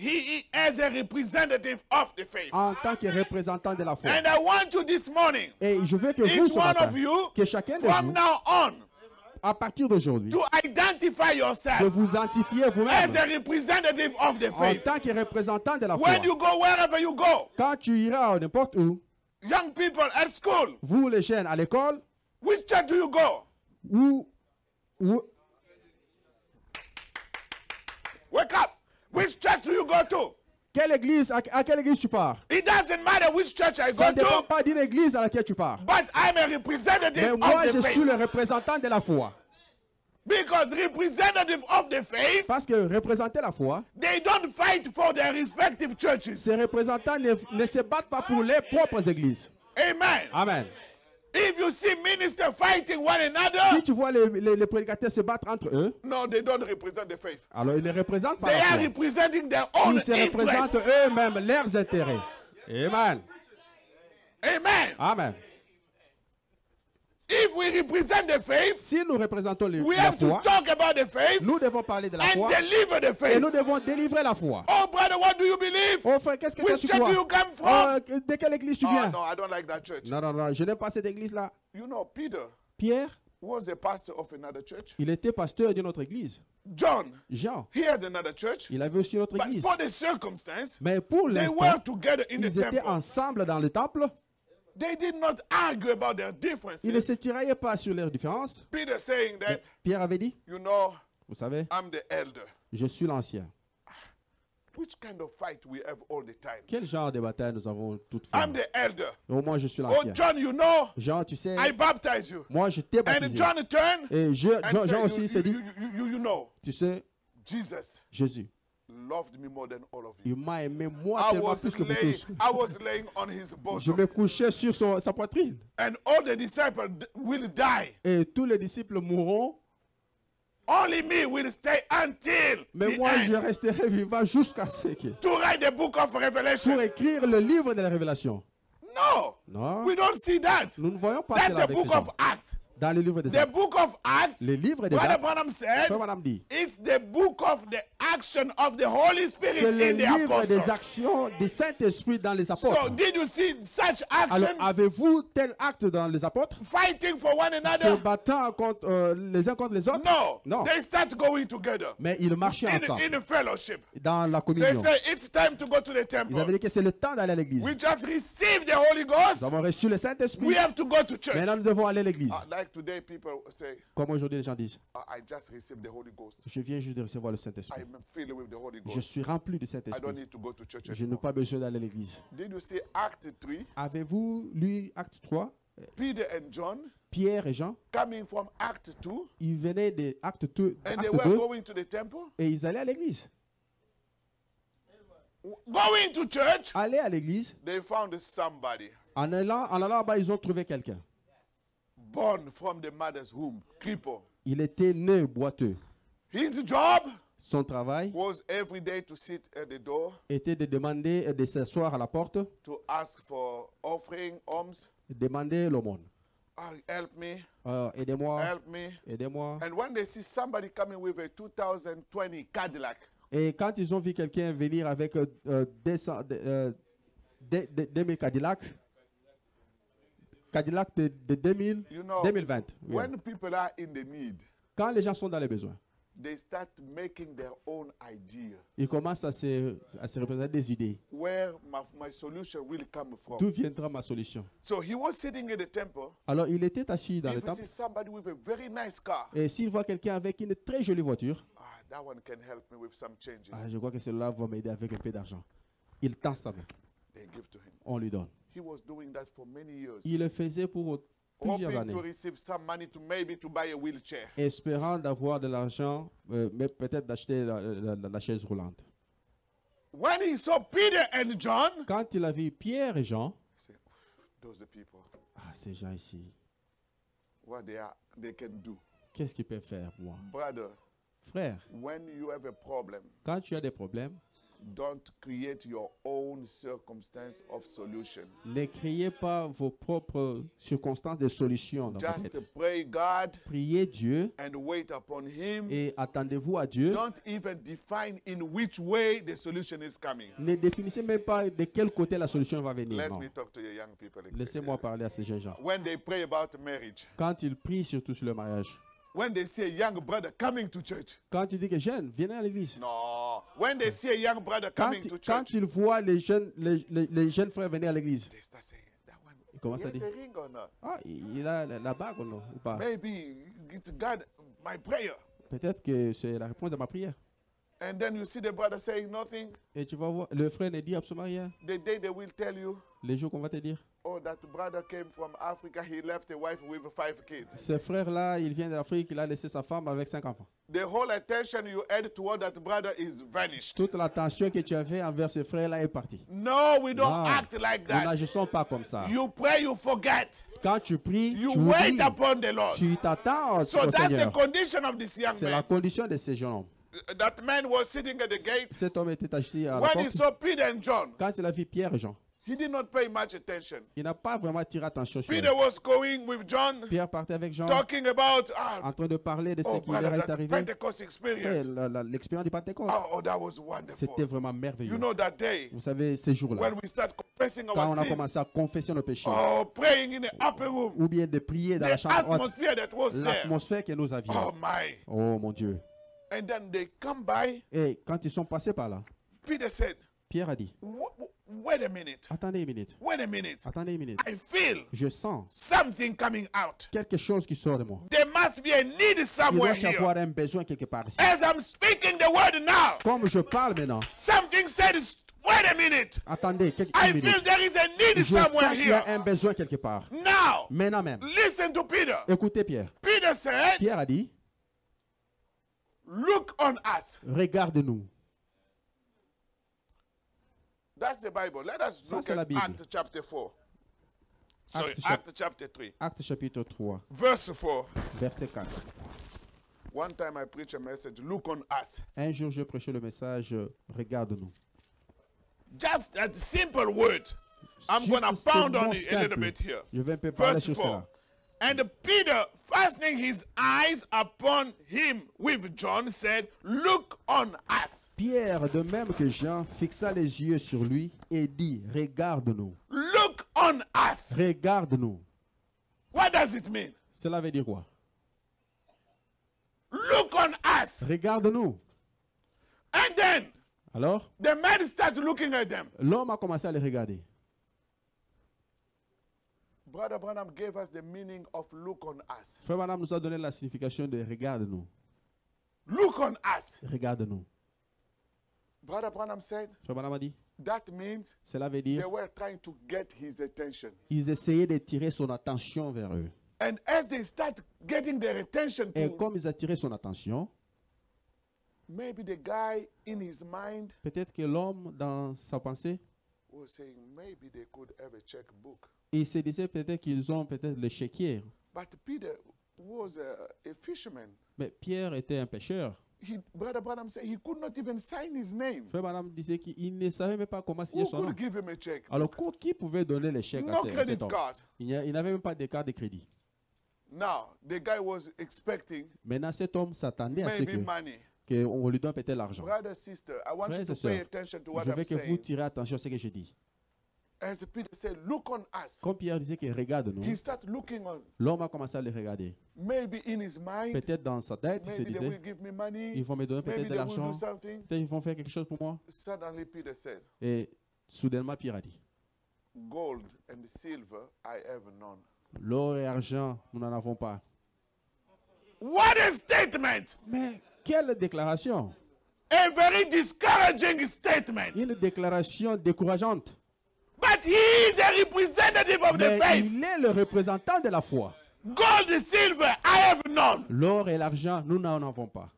a representative of the faith. en tant que représentant de la foi. And I want you this morning, Et je veux que vous, each ce one matin, of you, que chacun de from vous, now on, à partir d'aujourd'hui, to identify de yourself vous identifier as vous-même a representative of the en faith. tant que représentant de la foi. When you go wherever you go, Quand tu iras n'importe où, young people at school, vous les jeunes à l'école, which church do you go? ou Wake up. Which church do you go to? quelle église, à quelle église tu pars? It doesn't matter which church I Ça go ne dépend to, pas d'une église à laquelle tu pars. but I'm a representative Mais moi, of je the suis faith. le représentant de la foi. Because representative of the faith, Parce que représenter la foi, they don't fight for their respective churches. ces représentants ne se battent pas pour les propres églises. Amen. Amen. If you see ministers fighting one Si another, tu vois les prédicateurs se battre entre eux, no, they don't represent the faith. alors ils ne représentent pas They la are foi. representing their own Ils se représentent interests. eux-mêmes, leurs intérêts. Amen. Amen. Amen. If we represent the faith, Si nous représentons we la have to foi, talk about the faith nous devons parler de la and foi deliver the et faith. nous devons délivrer la foi. Oh, brother, what do you believe? Oh frère, qu'est-ce que toi Which tu church crois? do you come from? De quelle église tu Oh, viens? no, I don't like that church. Non, non, non, je n'aime pas cette église-là. You know, Peter Pierre, was a pastor of another church. il était pasteur d'une autre église. John, Jean, he had another church. il avait aussi une autre But église. for the circumstance, Mais pour they l'instant, were together in the ils étaient temple. ensemble dans le temple. They did not argue about their Ils ne differences. se tiraillaient pas sur leurs différences. Peter saying that, Pierre avait dit, you know, vous savez, I'm the elder. je suis l'ancien. Which kind of fight we have all the time? Quel genre de bataille nous avons toutes I'm fait? the elder. Au moins, je suis Oh, l'ancien. John, you know, Jean, tu sais, I baptize you. moi, je t'ai And baptisé. John turned Et and Jean said, aussi s'est dit, you know, tu sais, Jesus Jésus, loved me more than all of you. il m'a aimé moi I tellement was, plus que vous laying, tous. I was laying on his Je bosom. me couchais sur sa poitrine. And all the disciples will die. Et tous les disciples mourront, Only me will stay until mais the moi, je end resterai vivant jusqu'à ce que... to write the book of Revelation. Pour écrire le livre de la Révélation. No, Non, we don't see that. nous ne voyons pas That's cela the avec ces book gens. of Acts. Dans le livre des The Actes. book of Acts, Le livre des Brother Actes, Branham said, Frère Madame dit, it's the book of the action of the Holy c'est Spirit le in the livre des apostles. actions du Saint-Esprit dans les So, apôtres. did you see such Alors, action avez-vous tel acte dans les apôtres? fighting for one Se another? battant contre, les uns contre les autres? No. Non. They start going together Mais ils marchaient in ensemble a fellowship. dans la They communion. say it's time to go to the Ils temple. avaient dit que c'est le temps d'aller à l'église. We just received the Holy Ghost. Nous avons reçu le We Saint-Esprit. have to go to church. Maintenant, nous devons aller à l'église. Like today, people say, Comme aujourd'hui, les gens disent, I just received the Holy Ghost. je viens juste de recevoir le Saint-Esprit. I'm filled with the Holy Je Ghost. suis rempli du I don't Saint-Esprit. need to go to church Je n'ai anymore. pas besoin d'aller à l'église. Did you see Act 3? Avez-vous lu Acte 3? Peter and John Pierre et Jean, coming from Act 2 ils venaient de Acte 2, and they Acte were 2 going to the temple. et ils allaient à l'église. Going to church, Aller à l'église, they found somebody en allant là-bas, ils ont trouvé quelqu'un. born from the mother's womb, cripple. Il était né boiteux. His job Son travail was every day to sit at the door était de demander de s'asseoir à la porte, to ask for offering, alms. demander l'aumône. Help me, Aidez-moi, help me. aidez-moi. And when they see somebody coming with a 2020 Cadillac, Et quand ils ont vu quelqu'un venir avec 2000 Cadillac, Cadillac de 2000, you know, 2020. Oui. when people are in the need, Quand les gens sont dans les besoins, they start making their own idea ils commencent à se représenter des idées. where my solution will come from. D'où viendra ma solution? So he was sitting in the temple. Alors il était assis dans le If he temple sees somebody with a very nice car, et s'il voit quelqu'un avec une très jolie voiture, that one can help me with some changes. je crois que celui-là va m'aider avec un peu d'argent. Il tend sa main, They give to him. on lui donne. He was doing that for many years, Il le faisait pour plusieurs hoping to années, receive some money to maybe to buy a wheelchair. espérant d'avoir de l'argent, mais peut-être d'acheter la chaise roulante. When he saw Peter and John, Quand il a vu Pierre et Jean, he said, those are people, ces gens ici, what they can do. Qu'est-ce qu'il peut faire pour moi? Brother, Frère, when you have a problem, quand tu as des problèmes, don't create your own circumstance of solution. ne créez pas vos propres circonstances de solutions dans votre Just tête. pray God Priez Dieu and wait upon Him. et attendez-vous à Dieu. Don't even define in which way the solution is coming. Ne définissez même pas de quel côté la solution va venir. Let Non. me talk to your young people. Laissez-moi parler à ces jeunes gens. When they pray about marriage, Quand ils prient surtout sur le mariage, when they see a young brother coming to church, quand tu dis que jeune, venez à l'église. no. When they see a young brother coming to Quand church, ils voient les jeunes frères venir à l'église, they start saying, that one, ils commencent à he dire, has a ring or not? ah, il a la bague ou non, ou pas. Maybe it's God, my prayer. Peut-être que c'est la réponse de ma prière. And then you see the brother saying nothing. Et tu vas voir, le frère ne dit absolument rien. The day they will tell you, Les jours qu'on va te dire, oh, that brother came from Africa, he left a wife with 5 kids. ce frère-là, il vient de l'Afrique, il a laissé sa femme avec 5 enfants. The whole attention you had toward that brother is vanished. Toute l'attention que tu avais envers ce frère-là est partie. No, we don't Non, act like nous that. n'agissons pas comme ça. You pray, you forget. Quand tu pries, You tu wait oublies. upon the Lord. Tu t'attends au So that's the Seigneur. condition of this young C'est la man. condition de ces jeunes hommes. That man was sitting at the gate. Cet homme était assis à la When he porte. saw Peter and John, Quand il a vu Pierre et Jean, he did not pay much attention. il n'a pas vraiment tiré attention sur eux. Peter was going with John, Pierre partait avec Jean, talking about, en train de parler de ce oh, qui leur brother, est that arrivé. Pentecost Et experience. l'expérience du Pentecôte, Oh, that was c'était wonderful. vraiment You merveilleux. know that day Vous savez, ces jours-là, when we start confessing quand on our a sin, commencé à confesser nos péchés, oh, praying in the upper room, ou bien de prier dans la the chambre haute, atmosphere that was there. l'atmosphère que nous avions. Oh my. Oh mon Dieu. And then they come by. Et quand ils sont passés par là, Peter said, Pierre a dit, wait a minute. attendez une minute, Wait a minute. attendez une minute. I feel Je sens something coming out. quelque chose qui sort de moi. There must be a need Il somewhere doit y here. avoir un besoin quelque part ici. As I'm speaking the word now, Comme je parle maintenant, something said, wait a minute. attendez I une feel minute. there is a need Je sens somewhere qu'il y a here. un besoin quelque part. Now, Maintenant même. listen to Peter. Écoutez Pierre. Peter said, Pierre a dit, look on us. regarde-nous. That's the Bible. Let us Ça, look c'est la at Bible. Acts chapter 4. Sorry, Actes Acts chapter 3. Acte chapitre 3, Verse 4. verset 4. One time I preached a message, look on us. Un jour, je prêchais le message, regarde-nous. Just that simple word. I'm going to Juste ce pound on mot it a little simple. bit here. Je vais un peu parler Verse sur 4. cela. And Peter, fastening his eyes upon him with John, said, look on us. Pierre, de même que Jean, fixa les yeux sur lui et dit, regarde-nous. Look on us. Regarde-nous. What does it mean? Cela veut dire quoi? Look on us. Regarde-nous. And then Alors, the man started looking at them. l'homme a commencé à les regarder. Brother Branham gave us the meaning of look on us. Frère Branham nous a donné la signification de regarde-nous. Look on us. Regarde-nous. Brother Branham said Frère Branham a dit, that means cela veut they dire, were trying to get his attention. ils essayaient de tirer son attention vers eux. And as they start getting their attention Et to, comme ils attiraient son attention, maybe the guy in his mind peut-être que l'homme, dans sa pensée, was saying maybe they could have a checkbook. il se disait peut-être qu'ils ont peut-être le chéquier. But Peter was a fisherman. Mais Pierre était un pêcheur. Brother Branham said he could not even sign his name. Frère Branham disait qu'il ne savait même pas comment signer Who son nom. could give him a check? Alors, qui pouvait donner les chèques à No cet credit homme? card. Il n'avait même pas de carte de crédit. Now, the guy was expecting Maintenant, cet homme s'attendait à ce maybe money. qu'on lui donne peut-être l'argent. Brother, sister, I want you Frères to et pay sœurs, attention to what je I'm veux que vous saying. tirez attention à ce que je dis. As Peter said, look on us. Comme Pierre disait qu'il regarde-nous, He started looking on. l'homme a commencé à les regarder. Maybe in his mind, Peut-être dans sa tête, il se maybe they will disait, give me money. ils vont me donner Maybe peut-être de they will l'argent, do something. peut-être ils vont faire quelque chose pour moi. Suddenly Peter said, Et soudainement, Pierre a dit, gold and silver I have none. l'or et l'argent, nous n'en avons pas. What a statement! Mais quelle déclaration! A very discouraging statement. Une déclaration décourageante. But he is a representative of the Mais faith. il est le représentant de la foi. Gold and silver I have none. L'or et l'argent, nous n'en avons pas.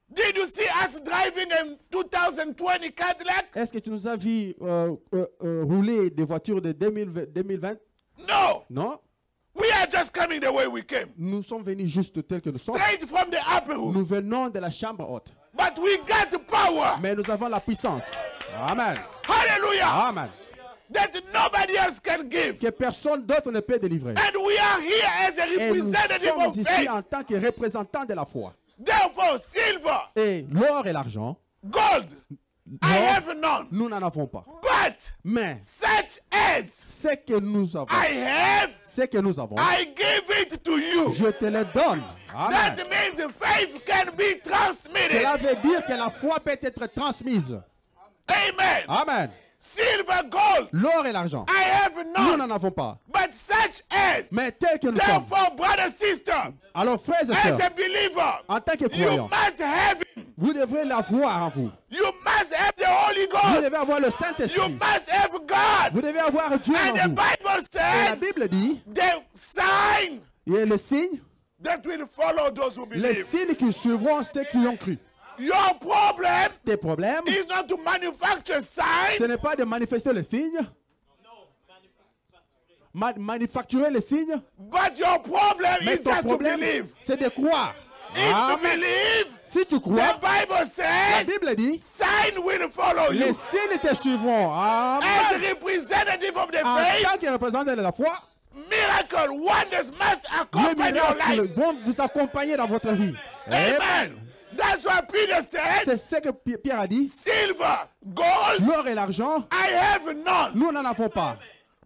Did you see us driving a 2020 Cadillac? Est-ce que tu nous as vu rouler des voitures de 2020? No. Non. We are just coming the way we came. Nous sommes venus juste tels que nous sommes. Straight from the upper room. Nous venons de la chambre haute. But we got the power. Mais nous avons la puissance. Amen. Hallelujah. Amen. That nobody else can give. Que personne d'autre ne peut délivrer. And we are here as a Et nous representative sommes of ici faith. en tant que représentants de la foi. Therefore, silver, Et l'or et l'argent, gold, I l'or, have none. nous n'en avons pas. But Mais such as ce que nous avons, I give it to you. je te le donne. Amen. That means faith can be transmitted. Cela veut dire que la foi peut être transmise. Amen. Amen. Silver, gold, L'or et l'argent, I have nous none. n'en avons pas. But such as, Mais tel que nous sommes. therefore, brother, sister, Alors, frères et as sœurs, a believer, en tant que you croyants, must have him. vous devrez l'avoir en vous. You must have the Holy Vous devez Ghost. avoir le You Saint-Esprit. must have God. Vous devez avoir Dieu And en the vous. Bible Et la said Bible dit, the sign et le signe, that will follow those who les believe. signes qui suivront ceux qui ont cru. Your problem Tes problèmes, is not to manufacture ce signs, n'est pas de manifester les signes, manufacturer les signes, but your problem mais is ton just to problème, believe. c'est de croire. If you Amen. believe, Si tu the crois, Bible la says Bible dit, sign will follow les you. signes te suivront. As Amen. a representative of the En faith, tant que représentant de la foi, miracle, wonders must les accompany your miracles life. vont vous accompagner dans votre vie. Amen. That's what Peter said. C'est ce que Pierre a dit. Silver, gold, L'or et l'argent, I have none. nous n'en avons pas.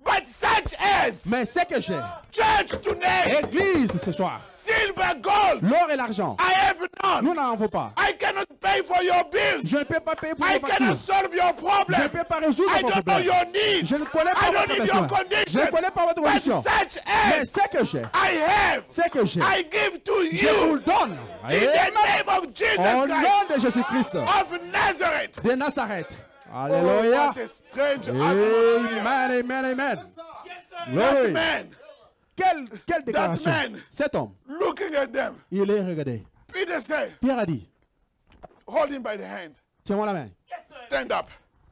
But such as Mais ce que j'ai, church today, Église ce soir, silver, gold, l'or et l'argent, I have nous none. n'en avons pas. I cannot pay for your bills. Je ne peux pas payer pour I vos cannot factures. solve your Je ne problem. peux pas résoudre I vos don't know problèmes. your needs. Je ne connais I pas don't votre need your besoin. Je condition. ne connais pas votre But condition. such Mais as ce que j'ai, I have, ce que j'ai, I give to je vous you le donne. in the name of Jesus Au Christ nom de Jésus-Christ of Nazareth. de Nazareth. Oh, Alléluia. what a strange atmosphere. Amen, amen, amen. That Glory. man Quelle déclaration. man. Cet homme, looking at them, il est regardé. Peter said, Pierre a dit, hold him by the hand. tiens-moi la main. Stand up.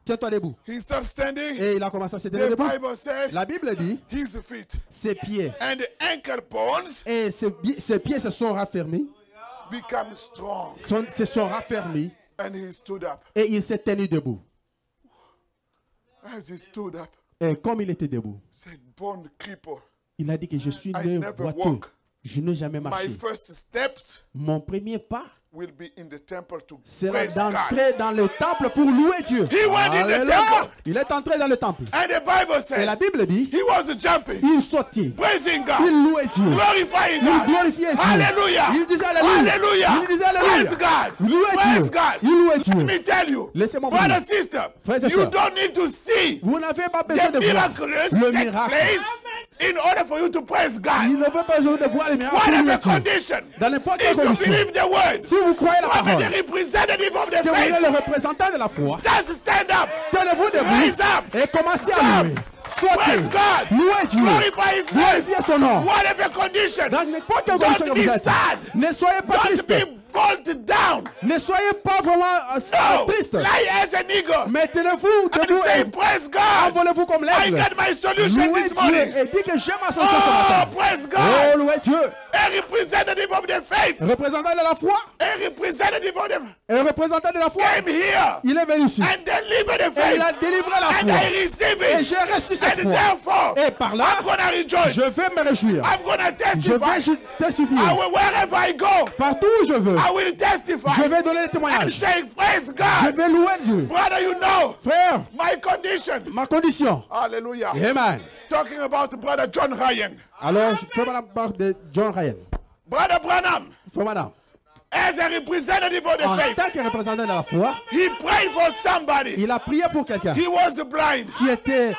Tiens-toi debout. He starts standing. Et il a commencé à se tenir The debout. Bible said La Bible dit, his feet ses pieds and the ankle bones et ses pieds se sont raffermis, become strong. se sont raffermis And he stood up. et il s'est tenu debout. As he stood up, Et comme il était debout, said, born cripple. il a dit que je suis I né never boiteux. walk. Je n'ai jamais My marché. first steps Mon premier pas will be in the temple to sera praise God. d'entrer dans le temple pour louer Dieu. He went in the Alléluia. temple. Il est entré dans le temple. And the Bible Et la said Bible dit, he was jumping, il sautait, praising il God, louait Dieu, glorifying il God. glorifiait Dieu. Hallelujah. Il disait Alléluia. Hallelujah. Il disait Praise Alléluia. God. Il louait Praise Dieu. God. Il louait Let Dieu. me tell you, Laissez-moi vous brother, dire, sister, frères et you sœurs, don't need to see vous n'avez pas besoin the de voir miraculous le take miracle. place in order for you to praise Il God. ne veut pas besoin de voir le miracle pour louer Whatever Dieu. condition, Dans n'importe quelle if you condition, believe the word, si vous croyez la from parole, the representative of the que vous êtes faith, le représentant de la foi, just stand up, tenez-vous Raise debout up. et commencez à Jump. louer. Sautez, praise God, louez Dieu, glorify His name, glorifiez son nom. whatever condition, Dans n'importe quelle condition que don't vous be êtes, sad, ne soyez pas don't triste. be bolted down, Ne soyez pas vraiment no, triste. lie as an eagle, Mais tenez-vous and debout say, et praise God, envolez-vous comme I l'aigle. got my solution Louez this Dieu morning. et dites que j'ai ma solution ce Oh, matin. praise Oh, God, louez Dieu. a representative of the faith, Représentant de la foi, a representative of the un représentant de la foi, came here il est venu ici. and delivered the Et faith, il a délivré la and foi. I receive Et it, j'ai reçu cette and foi. therefore, Et par là, I'm gonna rejoice, je vais me réjouir. I'm gonna Je vais testify, testifier. I will, wherever I go, Partout où je veux, I will testify, je vais donner le and témoignage. say, praise Je God, vais louer Dieu. brother, you know, Frère, my condition, ma condition. hallelujah, Amen. talking about brother John Ryan, Alors, je fais madame part de John Ryan. brother Branham, Fais madame. as a representative of the En faith, tant que représentant de la foi, he prayed for somebody, il a prié pour quelqu'un he was blind, qui était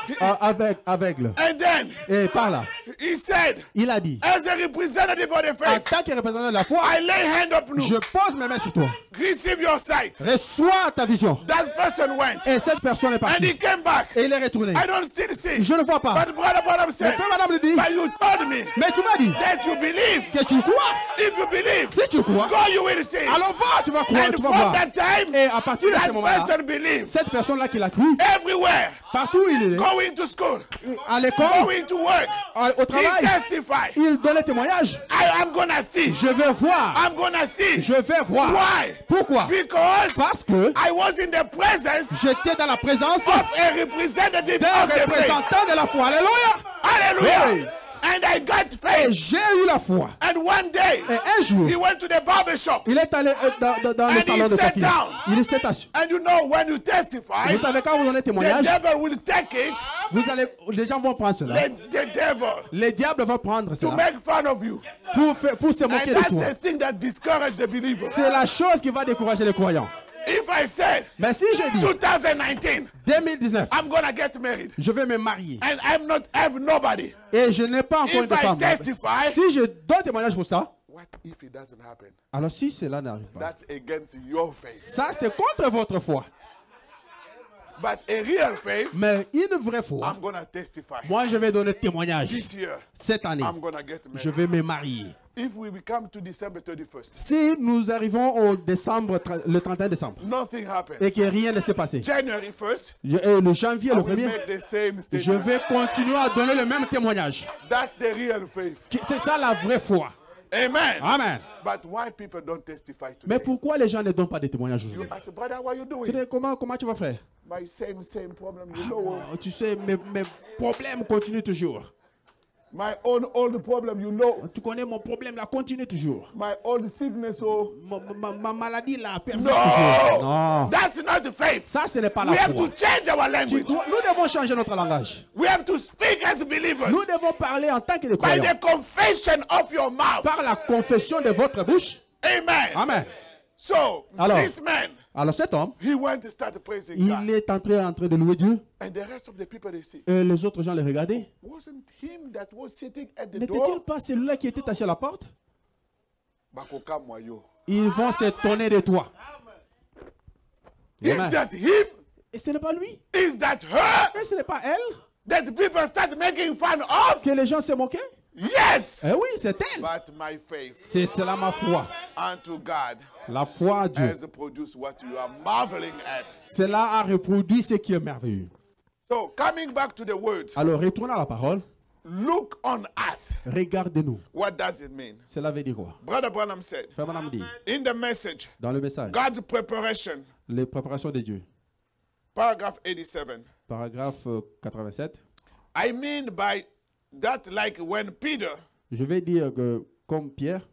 aveugle. and then Et par là, he said, il a dit, as a representative of the en faith, tant que représentant de la foi, I lay hand up je now. pose mes mains sur toi. receive your sight. Reçois ta vision. That person went. Et cette personne est And he partie. came back. Et il est retourné. I don't still see. Je ne vois pas. But Brother Branham Mais said, frère madame le dit. but you told me Mais tu m'as dit that you believe. que tu crois. If you believe, Si tu crois, go, you will see. alors va, tu vas croire, And tu vas from voir. that time, Et à partir de ce that moment-là, person believes. cette personne-là qui l'a cru, Everywhere, partout où il est, going to school, à l'école, going to work, au he travail, testified. il donnait témoignage. I am gonna see. Je vais voir. I'm gonna see. Je vais voir. Why? Pourquoi? Because Parce que I was in the presence j'étais dans la présence of a representative d'un of the faith. représentant de la foi. Alléluia. Hallelujah. Oui. And I got Et faith. j'ai eu la foi. And one day, Et un jour, he went to the barber shop. il est allé dans le And salon he de sat coiffure. down. Il s'est assis. And you know, when you testify, Vous savez, quand vous donnez the témoignage, devil will take it, les gens vont prendre cela. the devil, Les diables vont prendre to cela make fun of you. pour se And moquer de that's toi. the thing that discourages the believer. C'est la chose qui va décourager les croyants. If I said, Mais si je dis 2019, 2019, I'm gonna get married, je vais me marier and I'm not have nobody, et je n'ai pas encore if une I femme, testify, si je donne témoignage pour ça, what if it doesn't happen? alors si cela n'arrive pas, That's against your faith. ça c'est contre votre foi. But a real faith, Mais une vraie foi, I'm gonna testify. moi je vais donner témoignage. This year, Cette année, I'm gonna get je married. vais me marier. If we come to December 31st, Si nous arrivons au décembre, le 31 décembre, nothing happened. et que rien ne s'est passé, January 1st, le janvier, I le will 1er, make the same je statement. vais continuer à donner le même témoignage. That's the real faith. C'est ça la vraie foi. Amen. Amen. But why people don't testify Mais today? pourquoi les gens ne donnent pas de témoignages aujourd'hui? I said, brother, what are you Tu doing? dis, comment tu vas faire? My same problem. You know, Tu sais, mes problèmes continuent toujours. my own old problem. You know, Tu connais mon problème là, continue toujours. my old sickness. Oh, Ma maladie là, persiste no, toujours. Non. that's not the faith. Ça, ce n'est pas We la have foi. to change our language. Nous devons changer notre langage. We have to speak as believers Nous devons parler en tant que des by croyants. the confession of your mouth. Par la confession de votre bouche. Amen. Amen. So Alors, this man, Alors cet homme, he went to start praising il God, est en train de louer Dieu. and the rest of the people they see, Et les autres gens les regardaient. wasn't him that was sitting at the N'était-il door. pas celui-là qui était assis à la porte? Bakoka moyo. Ils vont s'étonner de toi. Is Amen. that him? Et ce n'est pas lui. Is that her? Et ce n'est pas elle That people start making fun of? que les gens se moquaient. Yes. Eh oui, c'est elle. But my faith C'est cela ma foi. unto God La foi à Dieu. has produced what you are marveling at. Cela a reproduit ce qui est merveilleux. So coming back to the word, Alors, retournons à la parole. look on us. Regardez-nous. What does it mean? Cela veut dire quoi? Brother Branham said Frère Branham dit, in the message, dans le message, God's preparation, les préparations de Dieu, paragraph 87. paragraphe 87, I mean by that, like when Peter, je vais dire que comme Pierre,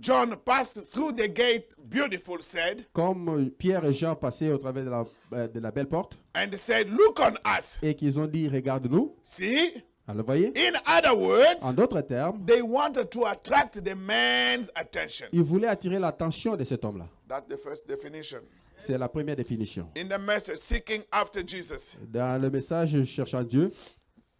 John passed through the gate, beautiful said, comme Pierre et Jean passaient au travers de la belle porte and said, look on us. et qu'ils ont dit regarde-nous, See? alors voyez, In other words, en d'autres termes, they wanted to attract the man's attention. ils voulaient attirer l'attention de cet homme-là. That's the first definition. C'est la première définition. In the message, seeking after Jesus, Dans le message cherchant Dieu,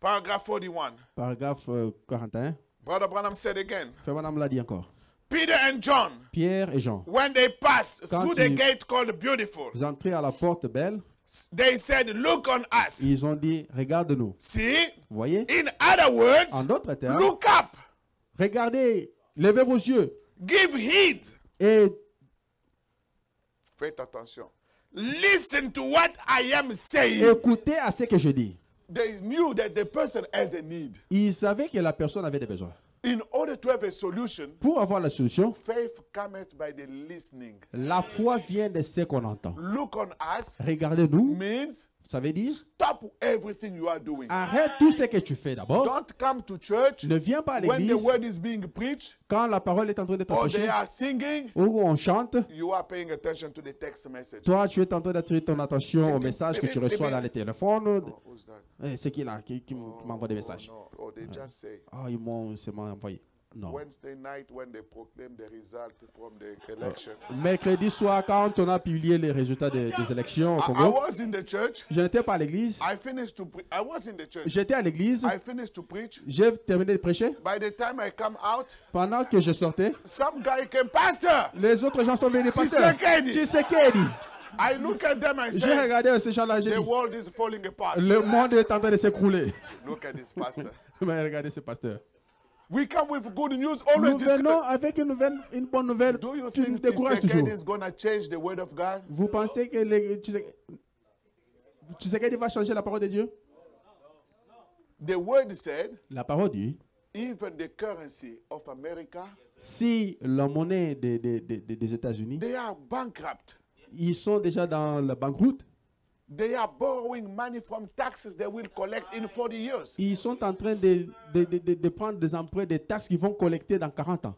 paragraph 41, paragraphe 41, Brother Branham said again, Frère Branham l'a dit encore. Peter and John, Pierre et Jean, when they passed Quand through the ils- gate called Beautiful, ils entraient à la porte belle, they said, look on us. ils ont dit regarde-nous. See? Vous voyez? In other words, En d'autres termes, look up, regardez, levez vos yeux give heed. et Faites attention. Listen to what I am saying. écoutez à ce que je dis. They knew that the person has a need. Ils savaient que la personne avait des besoins. In order to have a solution, Pour avoir la solution, faith cometh by the listening. la foi vient de ce qu'on entend. Look on us Regardez-nous, means ça veut dire stop everything you are doing. arrête tout ce que tu fais d'abord. Don't come to church Ne viens pas à when the l'église word is being preached quand la parole est en train d'être or they prêchée are singing. ou on chante. You are paying attention to the text message. Toi, tu es en train d'attirer ton attention au message que tu reçois dans les téléphones. Oh, who's that? C'est qui là qui m'envoie des messages? No. Oh, they just say. Ah, ils m'ont envoyé. Non. Wednesday night when they proclaim the result from the election. Mercredi soir, quand on a publié les résultats des élections au I Congo, was in the church. je n'étais pas à l'église. I was in the church. J'étais à l'église. I finished to preach. J'ai terminé de prêcher. By the time I come out, Pendant que je sortais, some guy came, Pastor. les autres gens sont venus. Pasteur, Tshisekedi. Tshisekedi. I look at them and J'ai say, regardé ces gens-là. J'ai the dit, world is falling apart. le monde est en train de s'écrouler. Look at this pastor. Mais regardez ce pasteur. We come with good news, always Nous venons avec une bonne nouvelle. Do you Tu nous think décourages Tshisekedi toujours. is going to change the word of God? Vous pensez que Tshisekedi va changer la parole de Dieu? The word said, La parole dit, even the currency of America, si la monnaie des États-Unis, they are bankrupt. ils sont déjà dans la banqueroute. They are borrowing money from taxes they will collect in 40 years. Ils sont en train de prendre des emprunts, des taxes qu'ils vont collecter dans 40 ans.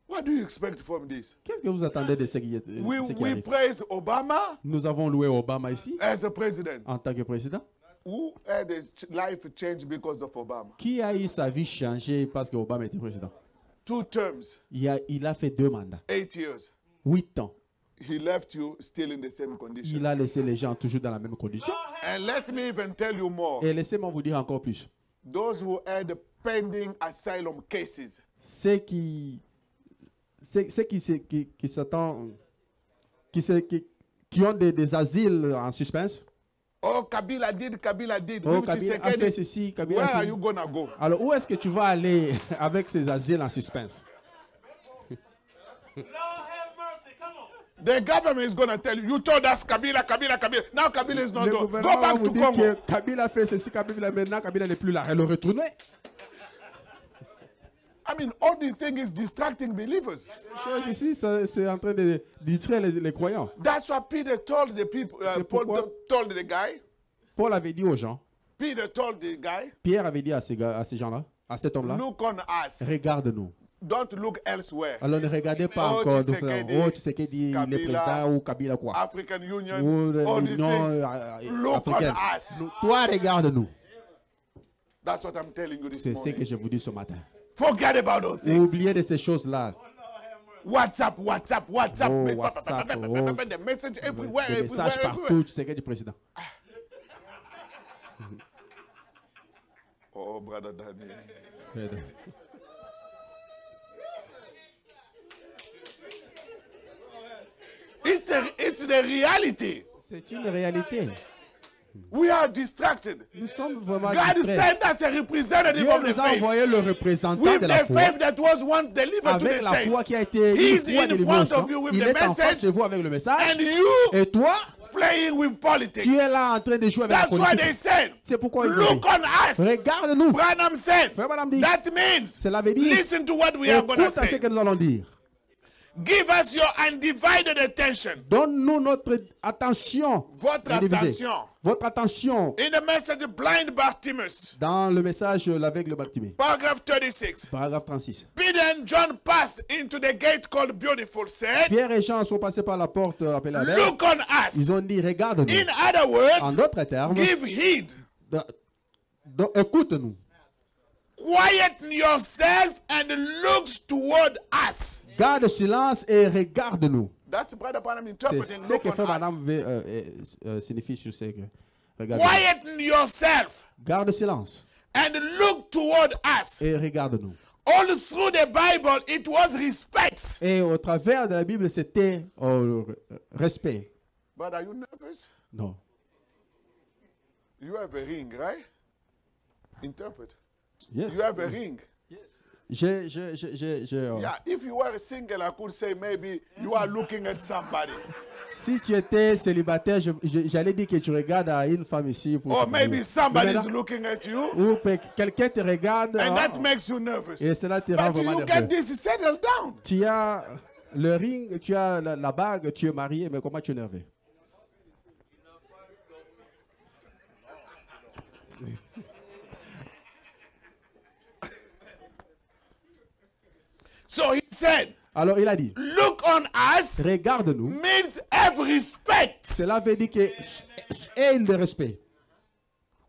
What do you expect from this? Qu'est-ce que vous attendez de ce qui We arrive? praise Obama Nous avons loué Obama ici, as a president. en tant que président. Who had a life change because of Obama? Qui a eu sa vie changée parce que Obama était président? 2 terms, Il a fait 2 mandats, 8 years. 8 ans. He left you still in the same condition. Il a laissé les gens toujours dans la même condition. And let me even tell you more. Et laissez-moi vous dire encore plus. Those who had pending asylum cases, Ceux qui ont des asiles en suspense. oh, Kabila did. Oh, Which Kabila is a fait again, ceci, where Kabila are a you fait... going to go? Alors, où est-ce que tu vas aller avec ces asiles en suspense? The government is going to tell you, you told us Kabila. Now Kabila is not Le there. Go gouvernement back vous to dit Congo. que Kabila fait ceci, Kabila maintenant, Kabila n'est plus là. Elle le retourner. I mean, all these things is distracting believers. Ces choses ici, c'est en train de distraire les croyants. That's what Peter told the people. C'est Paul pourquoi- told the guy. Paul avait dit aux gens, Peter told the guy, Pierre avait dit à ces gens-là, à cet homme-là, look on us. regarde-nous. Don't look elsewhere. Alors ne regardez pas Oh, encore Tshisekedi, oh, Tshisekedi, le Kabila, président ou Kabila quoi. African Union, Ou all these l'Union things. Look africaine. on us. Toi, regarde-nous. That's what I'm telling you this C'est ce que morning. je vous dis ce matin. Forget about those things. Oubliez de ces choses-là. WhatsApp. Oh, WhatsApp, oh. The message everywhere, Des messages partout, Tshisekedi président. Oh, brother Danny. It's the reality. C'est une réalité. We are distracted. Nous sommes vraiment God distraits. sent us a representative Dieu of the nous a faith. envoyé le représentant With de la the foi. faith that was once delivered to Avec the la saints. foi qui a été une He's foi in délivrée front aux saints. of you with Il the est en message. face de vous avec le message. And you Et toi, playing with politics. tu es là en train de jouer avec la That's why they politique. said, C'est pourquoi il dit, look on us. regarde-nous. Branham said, Frère Branham dit, that means, cela veut dire, listen to what we are going to écoute à ce say. que nous allons dire. Give us your undivided attention. Donne-nous notre attention. Votre indivisée. attention. Votre attention. In the message, blind Bartimaeus, Dans le message, l'aveugle Bartimée. paragraph 36. Paragraphe 36. Peter and John passed into the gate called Beautiful, said, Pierre et Jean sont passés par la porte appelée la belle. look on us. Ils ont dit, regarde-nous. In other En words, d'autres termes, give heed. écoute-nous. Quieten yourself and look toward us. Garde silence et regarde-nous. That's Brother Branham C'est interpreting. ce Look que Frère on us. Branham signifie sur ce que. Regarde. Quieten yourself Garde silence and look toward us. et regarde-nous. All through the Bible, it was respect. Et au travers de la Bible, c'était respect. But are you nervous? Non. You have a ring, right? Interpret. Yes. You have a ring. Je, Yeah, if you were single, I could say maybe you are looking at somebody. Si tu étais célibataire, j'allais dire que tu regardes à une femme ici. Pour Or te maybe marier. somebody Mais is looking at you, ou quelqu'un te regarde and that ah, makes you nervous. et cela te rend But vraiment you get nerveux. this settled down. Tu as le ring, tu as la bague, tu es marié, mais comment tu es nerveux? So he said, Alors il a dit, look on us regarde-nous. means have respect. Cela veut dire que aie le respect.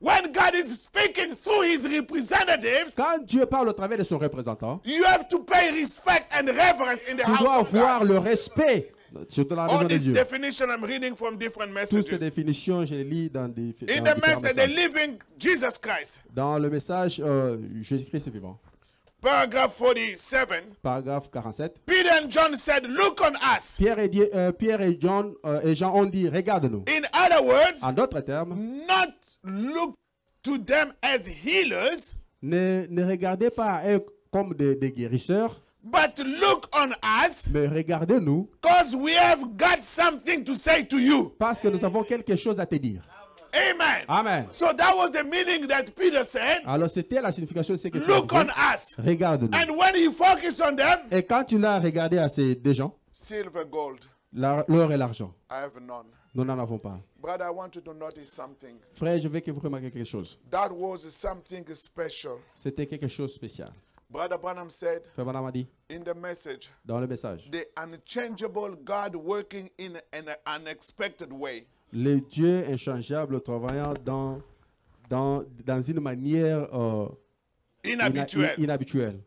when God is speaking through his representatives, Quand Dieu parle au travers de son représentant, you have to pay respect and reverence in the tu house dois of God. avoir le respect sur la maison All de this Dieu. definition I'm reading from different Toutes ces messages. définitions, je les lis dans In différents the message, the messages. living Jesus Christ, Dans le message, Jésus-Christ est vivant. paragraph 47, Paragraphe 47. Peter and John said, look on us. Pierre et Jean ont dit, regarde-nous. In other words, En d'autres termes, not look to them as healers, ne regardez pas eux comme des guérisseurs, but look on us, mais regardez-nous because we have got something to say to you. parce que nous avons quelque chose à te dire. Amen. Amen. So that was the meaning that Peter said, Alors c'était la signification de ce que Pierre look on disait. us. Regarde-nous. And when he focused on them, Et quand tu l'as regardé à ces deux gens, silver, gold, l'or et l'argent, I have none. nous n'en avons pas. Brother, I want you to notice something. Frère, je veux que vous remarquiez quelque chose. That was something special. C'était quelque chose de spécial. Brother Branham said Frère Branham a dit in the message, dans le message, the unchangeable God working in an unexpected way. le Dieu inchangeable travaillant dans une manière Inhabituel. inhabituelle.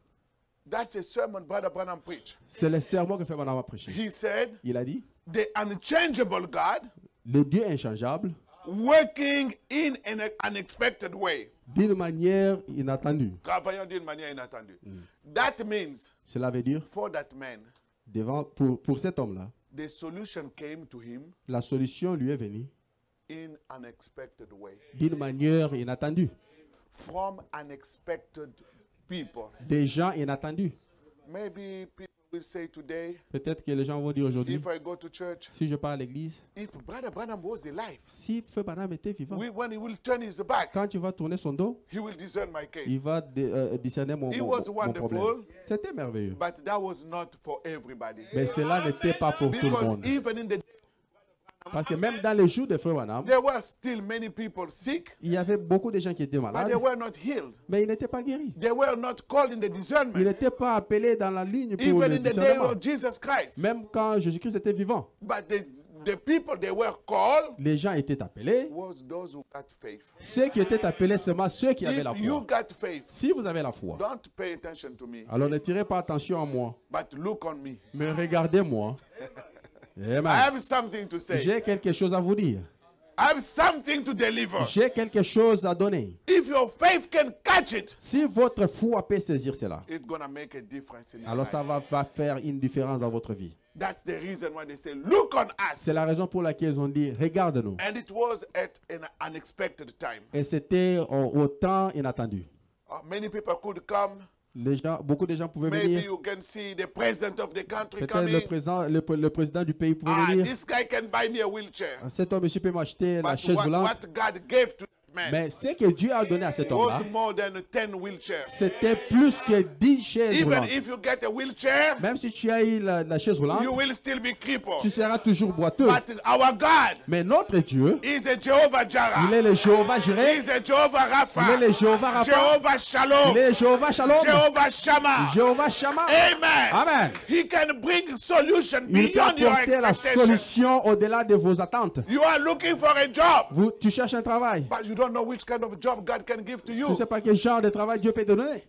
That's a sermon Brother Branham preached. C'est le sermon que Frère Branham a prêché. He said, Il a dit, the unchangeable God le Dieu inchangeable working in an unexpected way. d'une manière inattendue. Travaillant d'une manière inattendue. That means Cela veut dire, for that man, pour cet homme-là, the solution came to him la solution lui est venue in unexpected way. d'une manière inattendue. From unexpected people. Des gens inattendus. Maybe people will say today, Peut-être que les gens vont dire aujourd'hui, if I go to church, si je pars à l'église, if Brother Branham was alive, si Frère Branham était vivant, when he will turn his back, quand tu vas tourner son dos, he will discern my il case. va discerner mon It was problème. wonderful. C'était merveilleux. But that was not for everybody. Mais cela n'était pas pour tout le Because monde. even in the Parce que même dans les jours de Frère Branham, there were still many people sick, il y avait beaucoup de gens qui étaient but malades, they were not healed. mais ils n'étaient pas guéris. They were not called in the Ils discernment. n'étaient pas appelés dans la ligne pour Even le in the day discernement. of Jesus Christ. Même quand Jésus-Christ était vivant, But the people they were called les gens étaient appelés. was those who got faith. Ceux qui étaient appelés seulement ceux qui avaient la If you foi. got faith, Si vous avez la foi, don't pay attention to me, alors ne tirez pas attention à moi, but look on me. mais regardez-moi. I Amen. have something to say. J'ai quelque chose à vous dire. I have something to deliver. J'ai quelque chose à donner. If your faith can catch it, Si votre foi peut saisir cela, it's going to make a difference in your alors life. ça va faire une différence dans votre vie. That's the reason why they say, look on us. C'est la raison pour laquelle ils ont dit, regarde-nous. And it was at an unexpected time. Et c'était au temps inattendu. Many people could come. Beaucoup de gens pouvaient Maybe venir. you can see the president of the country Peut-être coming. le président du pays pouvait venir. This guy can buy me a wheelchair. Cet homme ici peut m'acheter la But chaise roulante. what God gave to that man Mais ce que Dieu a donné à cet homme-là, was more than 10 wheelchairs. c'était plus que 10 chaises Even roulantes. if you get a wheelchair, Même si tu as eu la chaise roulante, you will still be crippled. tu seras toujours boiteux. But our God Mais notre Dieu, is a Jehovah il Jireh. est le Jéhovah Jireh, He is a Jehovah il est Rapha. le Jéhovah Rapha, Jehovah il Shalom. est le Jéhovah Shalom, Jehovah Shammah. Jéhovah Shammah. Amen. Amen. He can bring solution Il peut beyond your apporter la expectations. solution au-delà de vos attentes. You are looking for a job, Tu cherches un travail. but you don't know which kind of job God can give to Tu you. ne sais pas quel genre de travail Dieu peut te donner.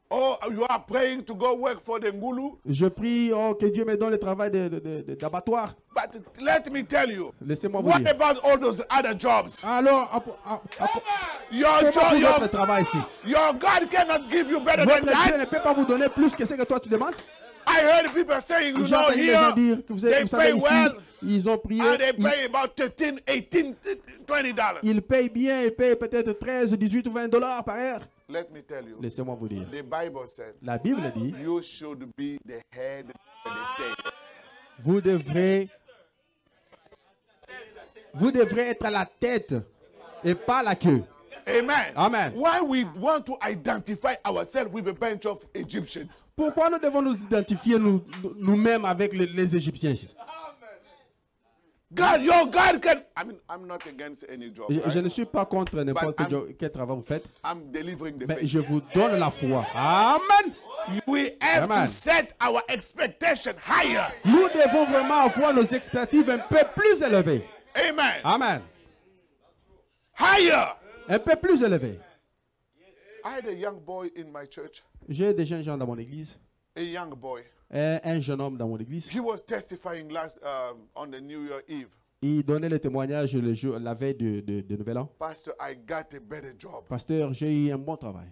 Or you are praying to go work for the Ngulu. Je prie que Dieu me donne le travail d'abattoir. But let me tell you, Laissez-moi vous what dire. about all those other jobs? Alors, Your, comment pour job, votre travail ici? your God cannot give you better Votre than Dieu ne that. peut pas vous donner plus que ce que toi tu demandes. I heard people saying, you J'ai know, entendu les gens here, dire que vous they savez pay ici, well, ils ont prié, and they pay about 13, 18, $20. ils payent bien, ils payent peut-être 13, 18 ou 20 dollars par heure. Let me tell you, Laissez-moi vous dire. the Bible said, La Bible dit, you should be the head and the tail. vous devrez être à la tête et pas la queue. Amen. Amen. Why we want to identify ourselves with a bunch of Egyptians? Pourquoi nous devons nous identifier nous-mêmes avec les Égyptiens ici? God, your God can. I mean, I'm not against any job. Je right? ne suis pas contre n'importe quel travail vous faites, I'm delivering the mais faith. je vous donne la foi. Amen. We have Amen. to set our expectation higher. Nous devons vraiment avoir nos expectatives un peu plus élevées. Amen. Amen. Higher. Un peu plus élevé. I had a young boy in my church, J'ai des jeunes gens dans mon église. a young boy. Un jeune homme dans mon église. He was testifying on the New Year Eve. Il donnait le témoignage la veille de Nouvel An. Pastor, I got a better job. Pasteur, j'ai eu un bon travail.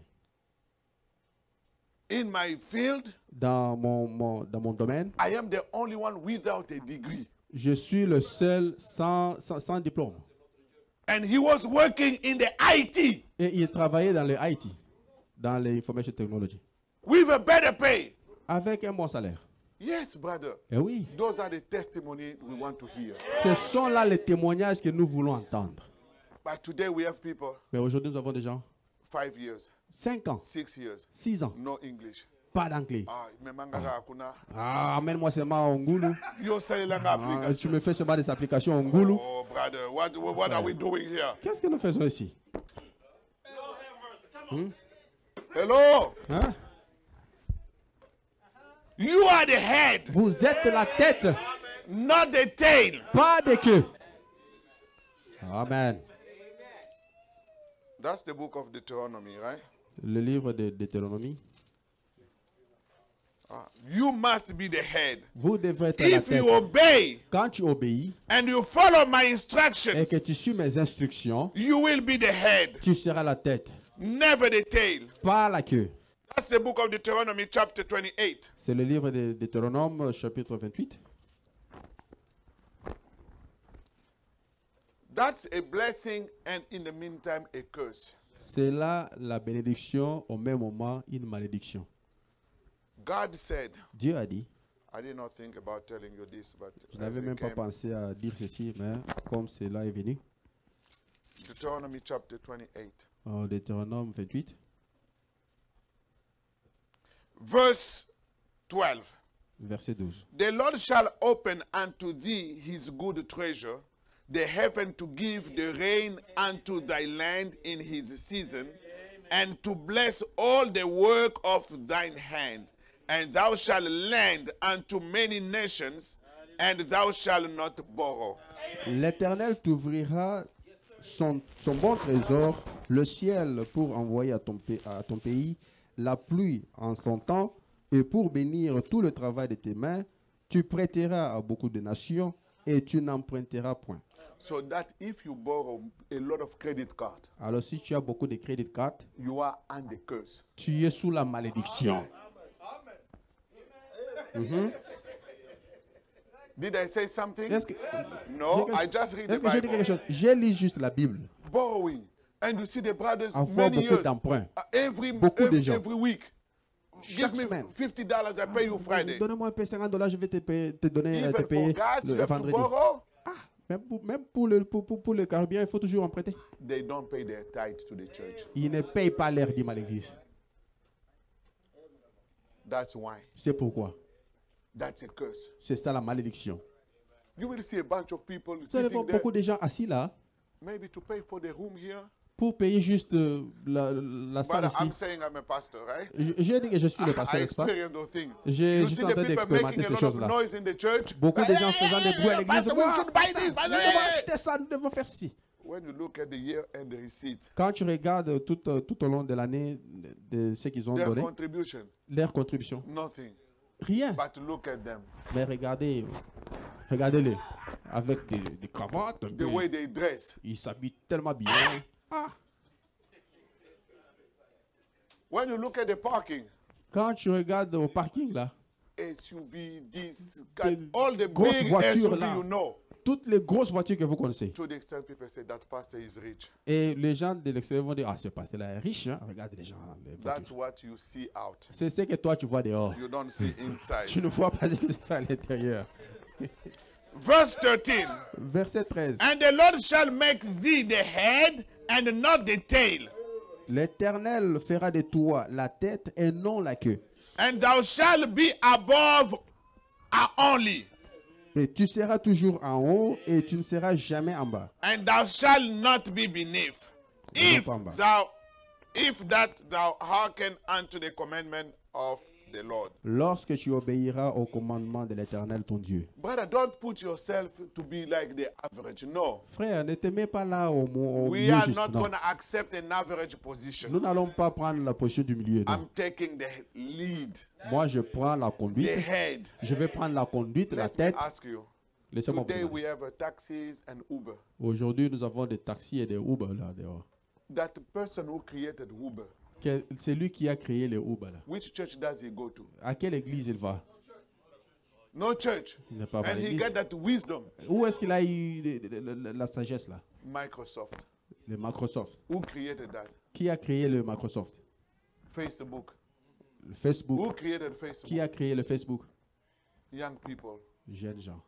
In my field, Dans mon domaine, I am the only one without a degree. je suis le seul sans diplôme. And he was working in the IT Et il travaillait dans le IT, dans l'information technology, with a better pay. avec un bon salaire. Yes, brother. Et oui, Those are the testimonies we want to hear. ce sont là les témoignages que nous voulons entendre. But today we have people, Mais aujourd'hui, nous avons des gens, 5 years, 5 ans, 6 years, 6 ans, no English. pas d'anglais. Ah, memangaka hakuna. Ah, amène-moi seulement en Ngulu. Yo salilanga Ah, application. tu me fais seulement des applications en Ngulu. Oh, brother, what are we doing here? Qu'est-ce que nous faisons ici? Hello? Hein? You are the head, Vous êtes la tête, not the tail. pas de queue. Amen. That's the book of Deuteronomy, right? Le livre de Deutéronomie. You must be the head. Vous devrez être la If tête. you obey Quand tu obéis and you follow my et instructions, que tu suis mes instructions, you will be the head, tu seras la tête, never the tail. pas la queue. That's the book of Deuteronomy, chapter 28. C'est le livre de Deutéronome, chapitre 28. That's a blessing and in the meantime a curse. C'est là la bénédiction, au même moment une malédiction. God said, Dieu a dit, I did not think about telling you this, but je as n'avais it même pas came, pensé à dire ceci, mais comme cela est venu, Deuteronomy chapter 28, en Deutéronome 28, verse 12. verset 12. The Lord shall open unto thee his good treasure, the heaven to give the rain unto thy land in his season, and to bless all the work of thine hand. And thou shalt lend unto many nations, and thou shalt not borrow. L'Éternel t'ouvrira son bon trésor, le ciel pour envoyer à ton pays la pluie en son temps, et pour bénir tout le travail de tes mains, tu prêteras à beaucoup de nations et tu n'emprunteras point. So that if you borrow a lot of credit card, Alors si tu as beaucoup de crédits cartes, you are under curse. tu es sous la malédiction. Did I say something? Est-ce que, No, I just read est-ce the que j'ai dit quelque Bible. chose? J'ai lu juste la Bible. Borrowing. And you see the brothers Avoir many beaucoup years. d'emprunts. Every de gens. every week. Give Chaque me semaine. $50, I pay you Friday. Donne-moi un peu $50, je vais te donner, te Even payer for gas, you le have to vendredi. borrow. Même pour le carburant, il faut toujours emprunter. They don't pay their tithe to the church. Ils ne payent pas leur dîme à l'église. That's why. C'est pourquoi. That's a curse. C'est ça la malédiction. You will see a bunch of people Vous allez sitting voir there, beaucoup de gens assis là maybe to pay for the room here. pour payer juste la salle But I'm ici. saying I'm a pastor, right? J'ai dit que je suis le pasteur, I n'est-ce pas? experience those things. J'ai You suis see en the train people d'expérimenter making a ces lot of choses-là. noise in the church. Beaucoup de gens faisant des bruits à l'église. Pastor, we should buy this. Nous devons acheter ça, nous devons faire ceci. When you look at the year-end receipt, Quand tu regardes tout au long de l'année de ce qu'ils ont their donné, contribution, leur contribution, nothing. rien. But look at them. Mais regardez-les, avec des cravates, un The peu, way they dress. ils s'habillent tellement bien. Ah. When you look at the parking, Quand tu regardes au parking là, SUV, this, Des all the grosses big voitures SUV là. you know. toutes les grosses voitures que vous connaissez. To the extent people say that pastor is rich. Et les gens de l'extérieur vont dire, ah, ce pasteur-là est riche, hein? Regarde les gens. Les That's voitures. what you see out. C'est ce que toi tu vois dehors. You don't see Tu inside. ne vois pas ce qui se fait à l'intérieur. Verse 13. Verset 13. And the Lord shall make thee the head and not the tail. L'Éternel fera de toi la tête et non la queue. And thou shalt be above only. Et tu seras toujours en haut et tu ne seras jamais en bas. And thou shalt not be beneath. If pas en bas. that thou hearken unto the commandment of the Lord. Lorsque tu obéiras au commandement de l'Éternel ton Dieu. Brother, don't put yourself to be like the average. No. Frère, ne te mets pas là au We milieu are juste. not Non. going to accept an average position. Nous n'allons pas prendre la position du milieu. Non. I'm taking the lead, Moi, je prends la the conduite. head. Je vais prendre la conduite, la Let me tête. ask you. Laissez-moi vous Today demander. we have taxis and Uber. Aujourd'hui, nous avons des taxis et des Uber là dehors. That person who created Uber, C'est lui qui a créé les Uber là. which church does he go to? À quelle église il va? No church. Il n'est pas à And he l'église. got that wisdom. Où est-ce qu'il a eu la sagesse là? Microsoft. Le Microsoft. Who created that? Qui a créé le Microsoft? Facebook. Le Facebook. Who created Facebook? Qui a créé le Facebook? Young people, Jeunes gens.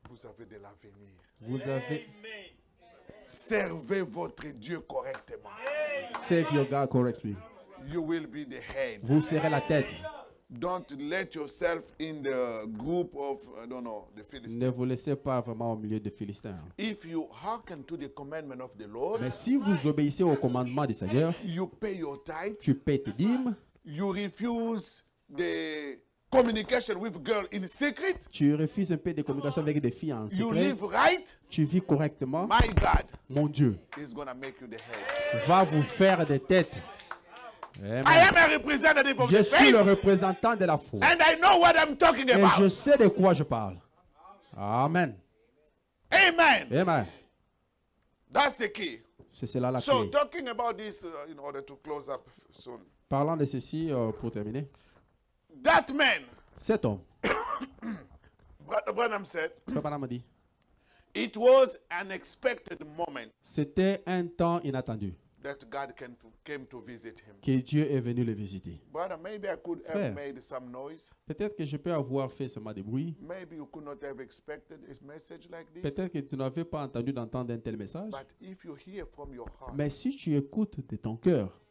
vous avez de l'avenir. Vous avez... Servez votre Dieu correctement. Save your God correctly. You will be the head. Vous serez la tête. Don't let yourself in the group of, I don't know, the Philistines. Ne vous laissez pas vraiment au milieu des Philistins. If you hearken to the commandment of the Lord, Mais si vous obéissez au commandement du Seigneur, you pay your tithe, tu paies tes dîmes, you refuse the communication with girl in secret, tu refuses un peu de communication avec des filles en you secret, live right, tu vis correctement, my God mon Dieu is going to make you the head. va vous faire des têtes. Amen. I am a representative of Je the suis le faith, représentant de la foi. and I know what I'm talking Et je about. sais de quoi je parle. Amen. Amen. Amen. That's the key. C'est cela la So clé. talking about this in order to close up soon. Parlant de ceci, pour terminer. That man, Cet homme, Brother Branham said, Frère Branham a dit, it was an expected moment c'était un temps inattendu that God came to visit him. que Dieu est venu le visiter. Brother, maybe I could have Frère. made some noise. Peut-être que je peux avoir fait seulement des bruits. Maybe you could not have expected a message like this. Peut-être que tu n'avais pas entendu d'entendre un tel message. But if you hear from your heart, Mais si tu écoutes de ton cœur,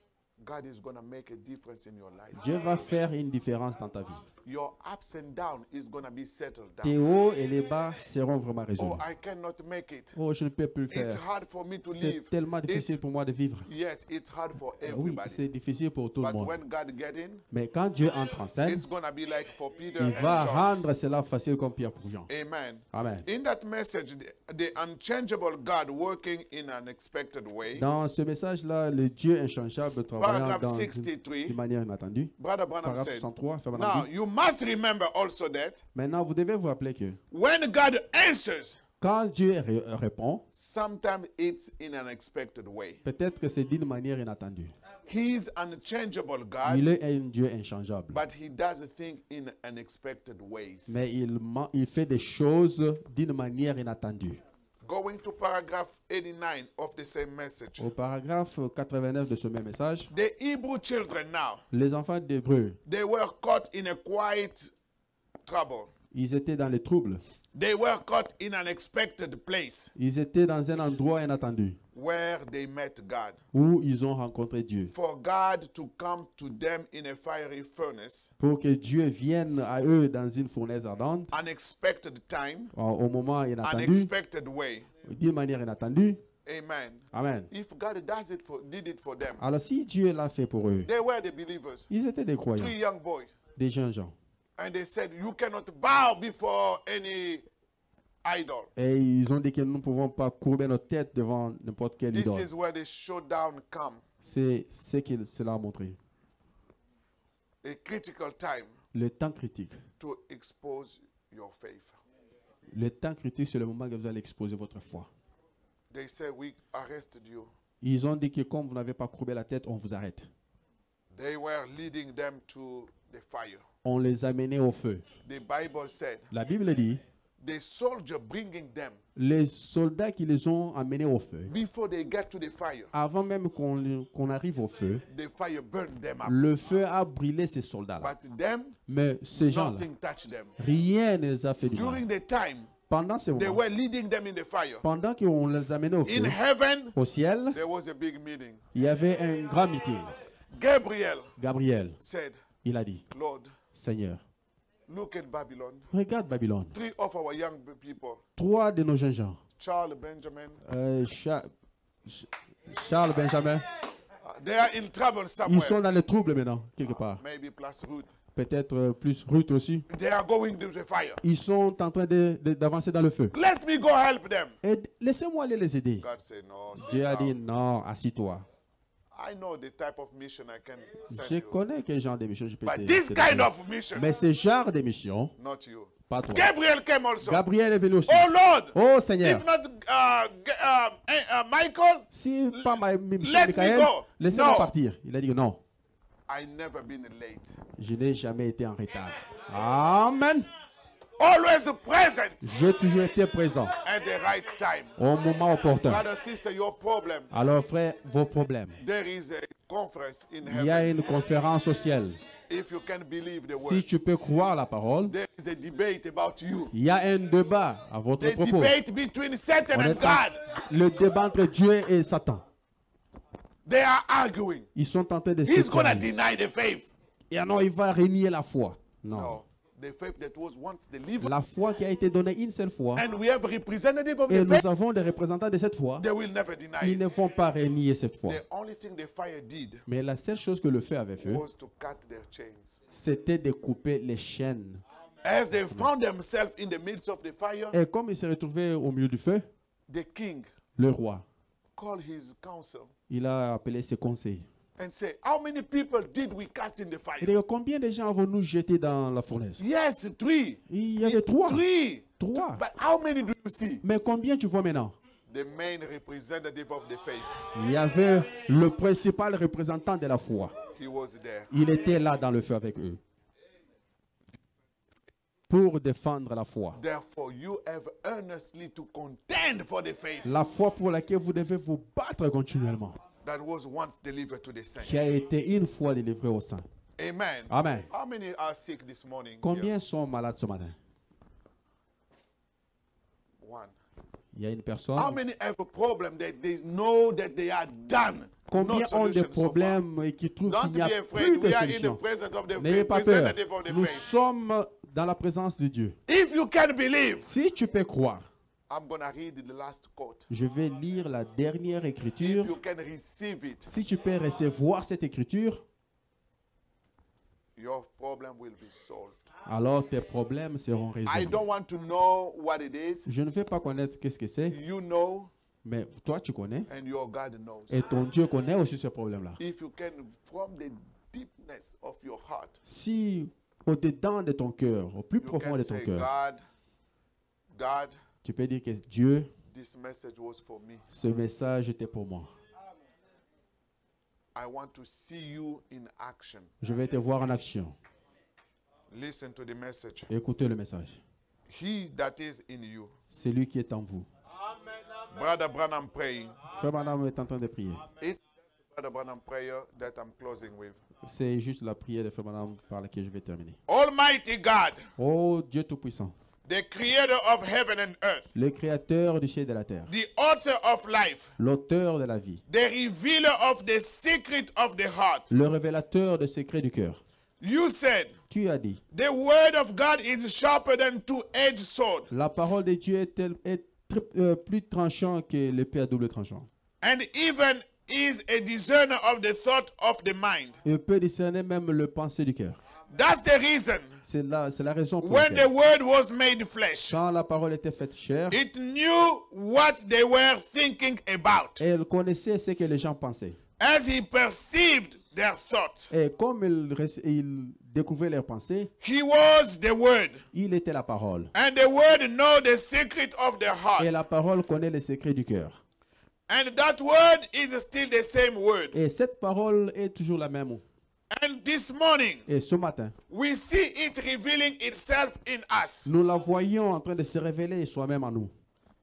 God is going to make a difference in your life. Dieu va faire une différence dans ta vie. Your ups and downs is going to be settled Tes down. hauts et les bas seront vraiment Oh, résolus. I cannot make it. Oh, je ne peux plus le It's faire. hard for me to C'est live. tellement difficile pour moi de vivre. Yes, it's hard for Oui, everybody. c'est difficile pour tout le But monde. when God get in, Mais quand Dieu entre en scène, it's going to be like for Peter il and va John. rendre cela facile comme Pierre pour Jean. Amen. Amen. In that message, the unchangeable God working in an unexpected way. Dans ce message-là, le Dieu inchangeable travaillant Paragraph dans 63. d'une manière inattendue. Brother Branham Paragraphe said, 63, Frère Branham now dit, you must remember also that maintenant, vous devez vous rappeler que when God answers, quand Dieu répond, sometimes it's in an unexpected way. peut-être que c'est d'une manière inattendue. He's unchangeable God, Il est un Dieu inchangeable. but he does things in unexpected ways. Mais il fait des choses d'une manière inattendue. Going to paragraph 89 of the same message. Au paragraphe 89 de ce même message, The Hebrew children now, les enfants d'Hébreu, they were caught in a quiet trouble. ils étaient dans les troubles. They were caught in an unexpected place Ils étaient dans un endroit inattendu where they met God. où ils ont rencontré Dieu. For God to come to them in a fiery furnace, Pour que Dieu vienne à eux dans une fournaise ardente, unexpected time, au moment inattendu, unexpected way. d'une manière inattendue. Amen. Amen. If God did it for them, Alors si Dieu l'a fait pour eux, they were the believers, ils étaient des croyants, 3 young boys, des jeunes gens. and they said, "You cannot bow before any idol." Et ils ont dit que nous ne pouvons pas courber notre tête devant n'importe quel This idole. is where the showdown come, C'est ce que cela a montré. a critical time Le temps critique. to expose your faith. Le temps critique, c'est le moment que vous allez exposer votre foi. They said, "We arrested you." Ils ont dit que comme vous n'avez pas courbé la tête, on vous arrête. They were leading them to the fire. On les a menés au feu. The Bible said, La Bible dit, the soldier bringing them, les soldats qui les ont amenés au feu, before they get to the fire, avant même qu'on arrive au feu, the fire burned them up. le feu a brûlé ces soldats-là. But them, Mais ces gens-là, nothing touched them. rien ne les a fait du mal. During the time, Pendant ce they moment, were leading them in the fire. pendant qu'on les amenait au In feu, heaven, au ciel, there was a big meeting. il y avait un grand meeting. Gabriel Gabriel, said, il a dit, Lord, Seigneur, look at Babylon. regarde Babylone. 3 of our young people, 3 de nos jeunes gens, Charles, Benjamin, Charles, Benjamin, they are in trouble ils somewhere. sont dans le trouble maintenant, quelque part. Maybe plus Ruth. peut-être plus Ruth aussi. They are going to the fire. Ils sont en train d'avancer dans le feu. Let me go help them. Et laissez-moi aller les aider. God said, no. sit Dieu a down. dit non, assis-toi. I know the type of mission I can send Je you. connais quel genre de mission je peux But te this te kind donner. of mission, Mais ce genre de mission, not you. pas toi. Gabriel came also. Gabriel est venu aussi. Oh Lord, Oh Seigneur, if not Michael, si pas let Michel me Michael, go. laissez-moi No. partir. Il a dit non, I never been late. je n'ai jamais été en retard. Amen. Always present J'ai toujours été présent at the right time. au moment opportun. Brother, sister, your problem. Alors frère, vos problèmes. There is a conference in Il y a heaven. une conférence au ciel. If you can believe the Si word, tu peux croire la parole, there is a debate about you. il y a un débat à votre The propos. debate between Satan On and est en- God. Le débat entre Dieu et Satan. They are arguing. Ils sont en train de He's going to se deny the faith. Et non, il va renier la foi. Non. No, the faith that was once delivered. La foi qui a été donnée une seule fois. And we have representative of Et the nous faith. avons des représentants de cette foi. They will never deny Ils it. ne vont pas renier cette foi. The only thing the fire did Mais la seule chose que le feu avait fait, was to cut their chains. c'était de couper les chaînes. As they found themselves in the midst of the fire, Et comme il s'est retrouvé au milieu du feu, the king le roi, called his council il a appelé ses conseils. and said, how many people did we cast in the Il fire? dit, combien de gens avons-nous jetés dans la fournaise? Yes, 3. Il y avait trois. 3. Trois. But how many do you see? Mais combien tu vois maintenant? The main representative of the faith. Il y avait le principal représentant de la foi. He was there. Il était là dans le feu avec eux. Pour défendre la foi. Therefore, you have earnestly to contend for the faith La foi pour laquelle vous devez vous battre continuellement. that was once delivered to the saints. Qui a été une fois délivrée au saint. Amen. Amen. How many are sick this morning? Combien sont malades ce matin? One. Il y a une How personne. many have a problem that they know that they are done? Combien No ont des solution so far. problèmes et qui trouvent qu'il Don't n'y a be plus afraid. de We are in the solution? presence of the N'ayez pas peur. representative of the Nous faith. sommes dans la présence de Dieu. If you can believe, Si tu peux croire, I'm going to read the last quote. je vais lire la dernière If écriture. you can receive it, Si tu peux recevoir cette écriture, your problem will be solved. alors tes problèmes seront I résolus. don't want to know what it is. Je ne vais pas connaître qu'est-ce que c'est, You know, mais toi tu connais and your God knows. et ton Dieu connaît aussi ce problème-là. If you can, from the deepness of your heart, Si au-dedans de ton cœur, au plus you profond can de ton say, cœur, God, tu peux dire que Dieu, this message was for me. ce message était pour moi. I want to see you in action. Je vais te voir en action. Listen to the message. Écoutez le message. He that is in you. C'est lui qui est en vous. Brother Branham praying. Frère Madame est en train de prier. It's Brother Branham prayer that I'm closing with. C'est juste la prière de Frère Madame par laquelle je vais terminer. Almighty God, Oh Dieu Tout-Puissant, the creator of heaven and earth, le créateur du ciel et de la terre, the author of life, l'auteur de la vie, the revealer of the secret of the heart. le révélateur des secrets du cœur. You said, Tu as dit, the word of God is sharper than two-edged sword, la parole de Dieu est plus tranchant que l'épée à double tranchant. and even is a discerner of the thought of the mind. Il peut discerner même le pensée du cœur. That's the reason C'est la raison pour when the laquelle, word was made flesh, quand la parole était faite chair, it knew what they were thinking about. elle connaissait ce que les gens pensaient. As he perceived their thoughts, Et comme il découvrait leurs pensées, he was the word. il était la parole. And the word know the secret of the Et heart. la parole connaît les secrets du cœur. And that word is still the same word. Et cette parole est toujours la même. And this morning, Et ce matin, we see it revealing itself in us. nous la voyons en train de se révéler soi-même en nous.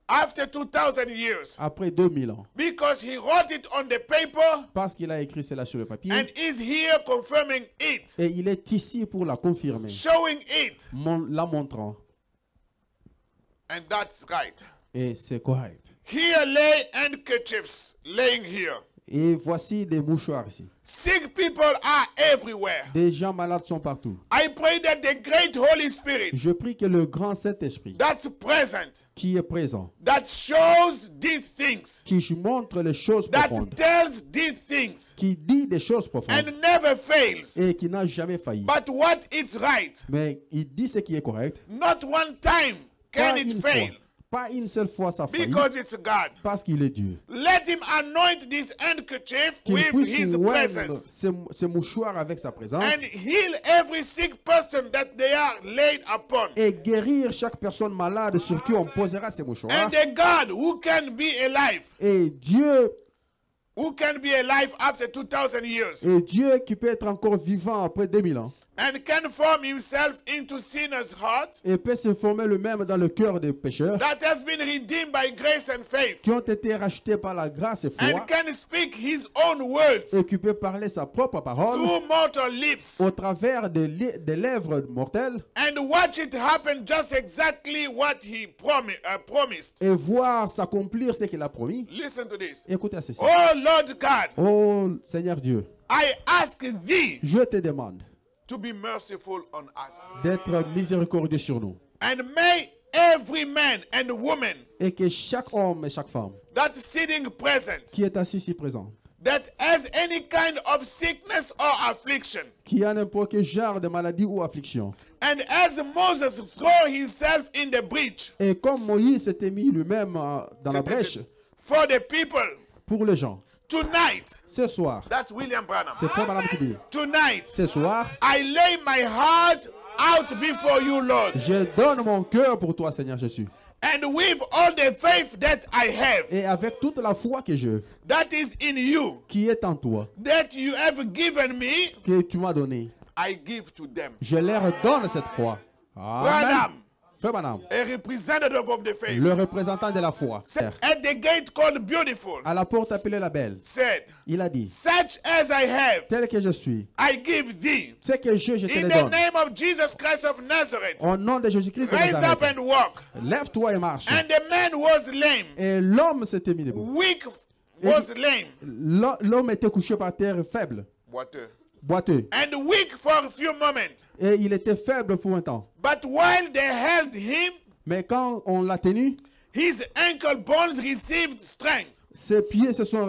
After 2000 years. Après 2000 ans. Because he wrote it on the paper Parce qu'il a écrit cela sur le papier. and is here confirming it, Et il est ici pour la confirmer. showing it. La montrant. And that's right. Et c'est correct. Here lay handkerchiefs laying here. Et voici des mouchoirs ici. Sick people are everywhere. Des gens malades sont partout. I pray that the great Holy Spirit Je prie que le grand Saint-Esprit that's present, qui est présent, that shows these things, qui montre les choses that profondes, tells these things, qui dit des choses profondes and never fails. et qui n'a jamais failli. But what is right, Mais il dit ce qui est correct. not one time can Pas it une fail, fois. Pas une seule fois ça faillit. because it's God. Parce qu'il est Dieu. Let him anoint this handkerchief Qu'il with puisse his oindre presence ses mouchoirs avec sa présence and heal every sick person that they are laid upon. et guérir chaque personne malade sur qui on posera ses mouchoirs. And the God who can be alive, Et Dieu after 2000 years, est Dieu qui peut être encore vivant après 2000 ans and can form himself into sinners' hearts et peut se former le même dans le cœur des pécheurs that has been redeemed by grace and faith, qui ont été rachetés par la grâce et foi and can speak his own words et qui peut parler sa propre parole through mortal lips, au travers des lèvres mortelles and watch it happen just exactly what he promised. et voir s'accomplir ce qu'il a promis. Listen to this. Écoutez à ceci. Oh Lord God, Oh Seigneur Dieu, I ask thee je te demande to be merciful on us. d'être miséricordieux sur nous And may every man and woman et que chaque homme et chaque femme that's sitting present, qui est assis ici présent, that has any kind of sickness or affliction, qui a n'importe quel genre de maladie ou affliction, and as Moses threw himself in the breach et comme Moïse s'était mis lui-même dans la brèche for the people, pour les gens, tonight, ce soir, that's William Branham, c'est Frère Branham qui dit, tonight, ce soir, I lay my heart out before you, Lord, je donne mon cœur pour toi, Seigneur Jésus. and with all the faith that I have, Et avec toute la foi que j'ai, that is in you, qui est en toi, that you have given me, que tu m'as donné, I give to them. je leur donne cette foi. Amen. Branham, Frère Branham, a representative of the faith, le représentant de la foi, said, at the gate called Beautiful, à la porte appelée la Belle, said, il a dit, such as I have, tel que je suis, I give thee. ce que je te In le the donne. name of Jesus Christ of Nazareth, Au nom de Jésus-Christ de rise up Nazareth, and walk. lève-toi et marche. And the man was lame, Et l'homme s'était mis debout. weak was lame, L'homme était couché par terre faible, boiteux. and weak for a few moments. Et il était faible pour un temps. But while they held him, Mais quand on l'a tenu, his ankle bones received strength. ses pieds se sont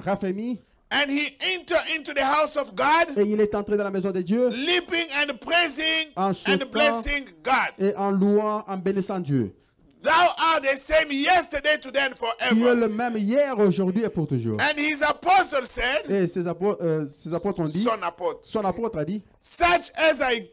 raffermis And he entered into the house of God, et il est entré dans la maison de Dieu leaping and praising En and sautant. blessing God. et en louant, en bénissant Dieu. Thou art the same yesterday, today, and Qui est forever. le même hier, aujourd'hui et pour toujours. And his apostle said, Et ses apôtres ont dit, son apôtre a dit, such as I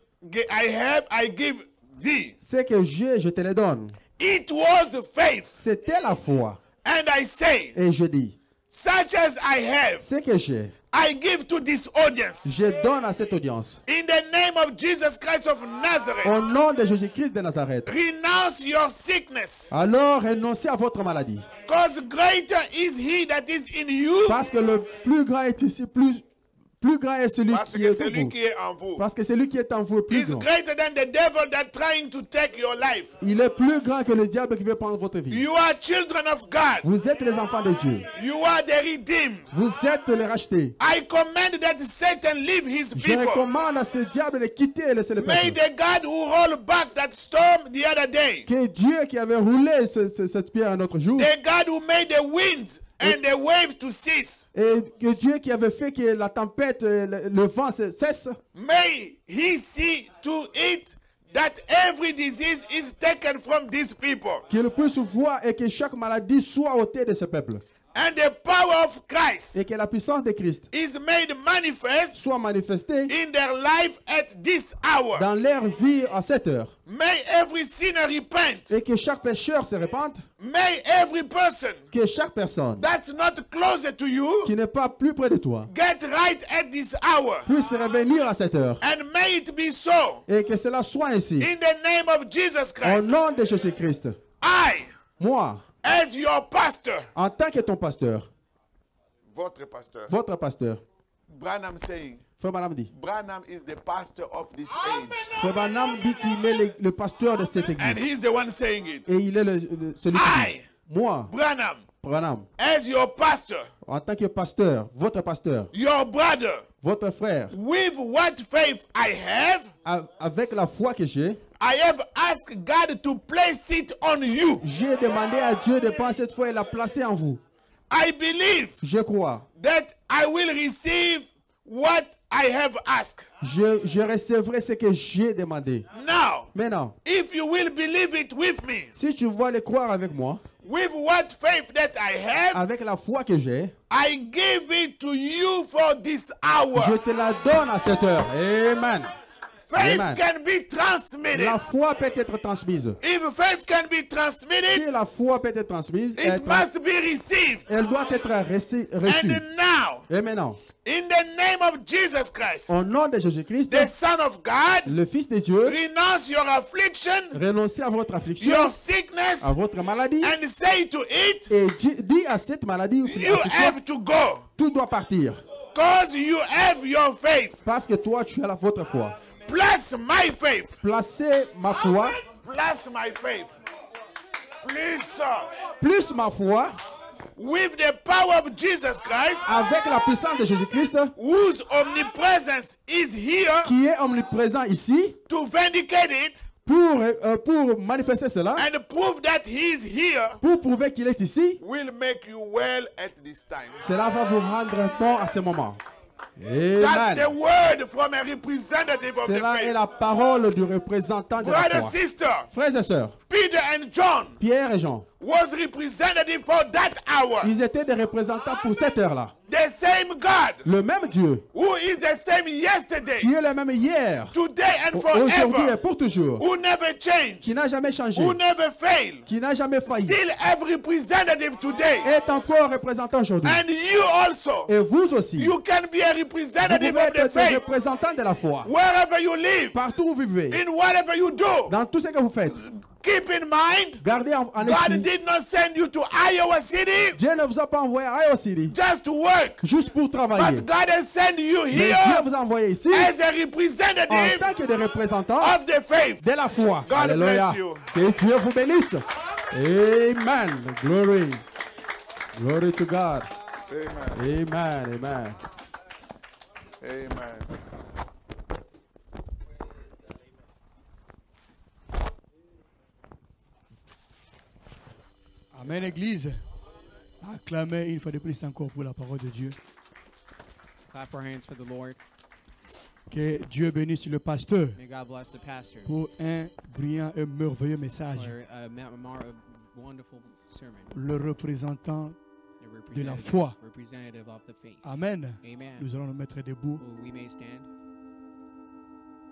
have, I give thee. ce que j'ai, je te le donne. It was faith. C'était la foi. And I say, Et je dis, such as I have, ce que j'ai, I give to this audience. je donne à cette audience. In the name of Jesus Christ of Nazareth, Au nom de Jésus-Christ de Nazareth. renounce your sickness. Alors renoncez à votre maladie. Because greater is he that is in you. Parce que le plus grand est ici, plus grand est celui Parce qui que est en celui vous. qui est en vous Parce que celui qui est en vous est plus is grand. greater than the devil that trying to take your life. Il est plus grand que le diable qui veut prendre votre vie. You are children of God. Vous êtes les enfants de Dieu. You are the redeemed. Vous êtes les rachetés. I command that Satan leave his Je people. recommande à ce diable de quitter et laisser le May peuple. the God who rolled back that storm the other day, Que Dieu qui avait roulé cette pierre un autre jour, the God who made the winds and the waves to cease, et que Dieu qui avait fait que la tempête, le vent cesse, may he see to it that every disease is taken from these people. qu'il puisse voir et que chaque maladie soit ôtée de ce peuple. And the power of Christ Et que la puissance de Christ is made manifest soit manifestée in their life at this hour. dans leur vie à cette heure. May every sinner repent. Et que chaque pécheur se répande, May every person que chaque personne that's not closer to you qui n'est pas plus près de toi get right at this hour. puisse revenir à cette heure. And may it be so Et que cela soit ainsi. in the name of Jesus Au Christ. nom de Jésus-Christ, I, moi, as your pastor, en tant que ton pasteur, votre pasteur, votre pasteur, Branham saying, Frère Branham dit, Branham is the pastor of this age. Frère Branham dit qu'il est le pasteur de cette And église. he's the one saying it. Et il est celui qui dit, I, moi, Branham, Branham, as your pastor, en tant que pasteur, votre pasteur, your brother, votre frère, with what faith I have, avec la foi que j'ai, I have asked God to place it on you. j'ai demandé à Dieu de prendre cette foi et la placer en vous. I believe Je crois. that I will receive what I have asked. Je recevrai ce que j'ai demandé. Now, Maintenant, if you will believe it with me, si tu vas le croire avec moi, with what faith that I have, avec la foi que j'ai, I give it to you for this je hour. te la donne à cette heure. Amen. Faith Amen. can be transmitted. La foi peut être transmise. If faith can be Si transmitted, la foi peut être transmise, it must be received. elle doit être reçue. And now, Et maintenant, in the name of Jesus Christ, au nom de Jésus-Christ, the Son of God, le Fils de Dieu, renounce your affliction, renoncez à votre affliction, your sickness, à votre maladie, and say to it, et dis à cette maladie ou you affliction, have to go. tout doit partir. Because you have your faith. Parce que toi, tu as votre foi. Bless my faith. Placez ma foi, Bless my faith. Please, sir. plus ma foi, With the power of Jesus Christ, avec la puissance de Jésus-Christ, whose omnipresence is here qui est omniprésent ici, to vindicate it pour manifester cela, and prove that he is here, pour prouver qu'il est ici, will make you well at this time. cela va vous rendre bon à ce moment. That's the Amen. word from a representative of the Cela est faith. la parole du représentant de la Brother, foi. sister, Frères et sœurs, Peter and John Pierre et Jean, was representative for that hour. ils étaient des représentants pour cette heure-là. The same God Le même Dieu, who is the same yesterday, qui est le même hier, today and aujourd'hui et forever, pour toujours, who never changed, qui n'a jamais changé, who never failed, qui n'a jamais failli, still have representative today. est encore représentant aujourd'hui. And you also, Et vous aussi, you can be a vous representative pouvez of the être des faith représentants de la foi. wherever you live, Partout où vous vivez, in whatever you do. dans tout ce que vous faites, Keep in mind, gardez en God esprit, did not send you to Iowa City Dieu ne vous a pas envoyé à Iowa City just to work, juste pour travailler. but God has sent you Mais Dieu here vous a envoyé ici as a en representative tant que des représentants of the faith. de la foi. God Alléluia. bless you. Que Dieu vous bénisse. Amen. Glory. Glory to God. Amen. Amen. Amen. Amen. Amen, Église. Acclamez une fois de plus encore pour la parole de Dieu. Clap our hands for the Lord. Que Dieu bénisse le pasteur May God bless the pastor pour un brillant et merveilleux message. for a wonderful sermon. Le représentant A de la foi. representative of the faith. Amen. Amen. Nous allons nous mettre debout. Oh, we may stand.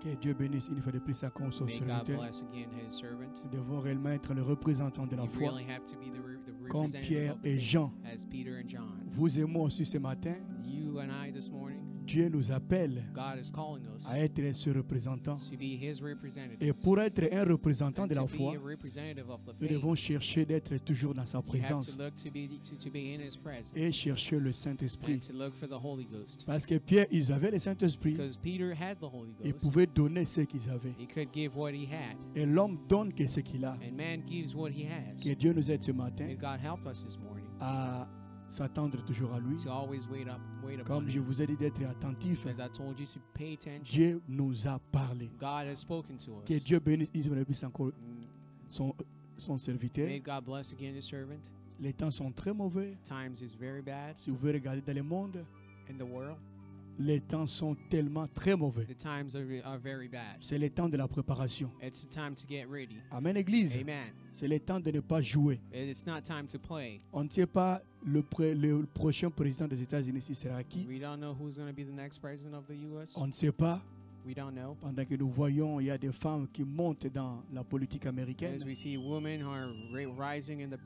Que Dieu bénisse une fois de plus encore son May God serviteur. bless again his servant. Nous devons réellement être le représentant de la You foi. really have to be the Comme representative Pierre of the et faith, Jean. as Peter and John. Vous et moi aussi ce matin, You and I this morning, Dieu nous appelle God is calling us à être ce représentant. to be his representatives. Et pour être un représentant And de la to be foi, a representative of the nous faith, devons chercher d'être toujours dans sa you have présence to look to be in his presence et chercher le Saint-Esprit. and to look for the Holy Ghost. Parce que Pierre, ils avaient le Saint-Esprit, Because Peter had the Holy ils Ghost. pouvaient donner ce qu'ils avaient. He could give what he had. Et l'homme donne que ce qu'il a. And man gives what he has. Que Dieu nous aide ce matin May God help us this morning à s'attendre toujours à lui. to always wait upon Comme je him. vous ai dit d'être attentif, As I told you to pay attention, Dieu nous a parlé. God has spoken to Que us. Dieu bénisse une fois de plus encore Mm, son serviteur. May God bless again his servant. Les temps sont très mauvais. Times is very bad Si vous voulez regarder dans le monde, in the world. les temps sont tellement très mauvais. The times are very bad. C'est le temps de la préparation. It's the time to get ready. Amen, Église. Amen. C'est le temps de ne pas jouer. It's not time to play. On ne sait pas le prochain président des États-Unis si sera qui. We don't know who's going to be the next president of the U.S. On ne sait pas. We don't know. Pendant que nous voyons, il y a des femmes qui montent dans la politique américaine. As we see women who are rising in the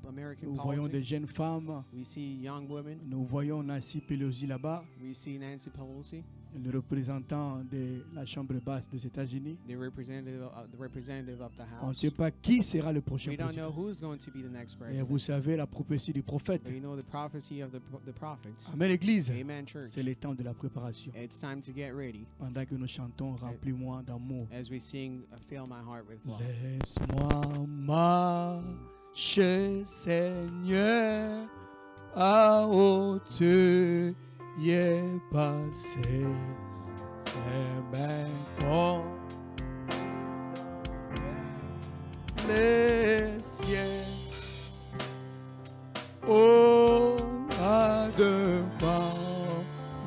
American Nous voyons des politics, jeunes femmes. we see young women. Nous voyons Nancy Pelosi là-bas, We see Nancy Pelosi, le représentant de la Chambre basse des États-Unis. the representative of the On ne House. sait pas qui sera le prochain We don't know président. who's going to be the next Et president. vous savez la prophétie du prophète. But you know the prophecy of the prophets. Amen, Église. Amen, church. C'est le temps de la préparation. It's time to get ready. Pendant que nous chantons, remplis-moi d'amour. As we sing, Fill My Heart with Love. Laisse-moi chez Seigneur, à où tu y es passé, et maintenant les cieux, oh, à demain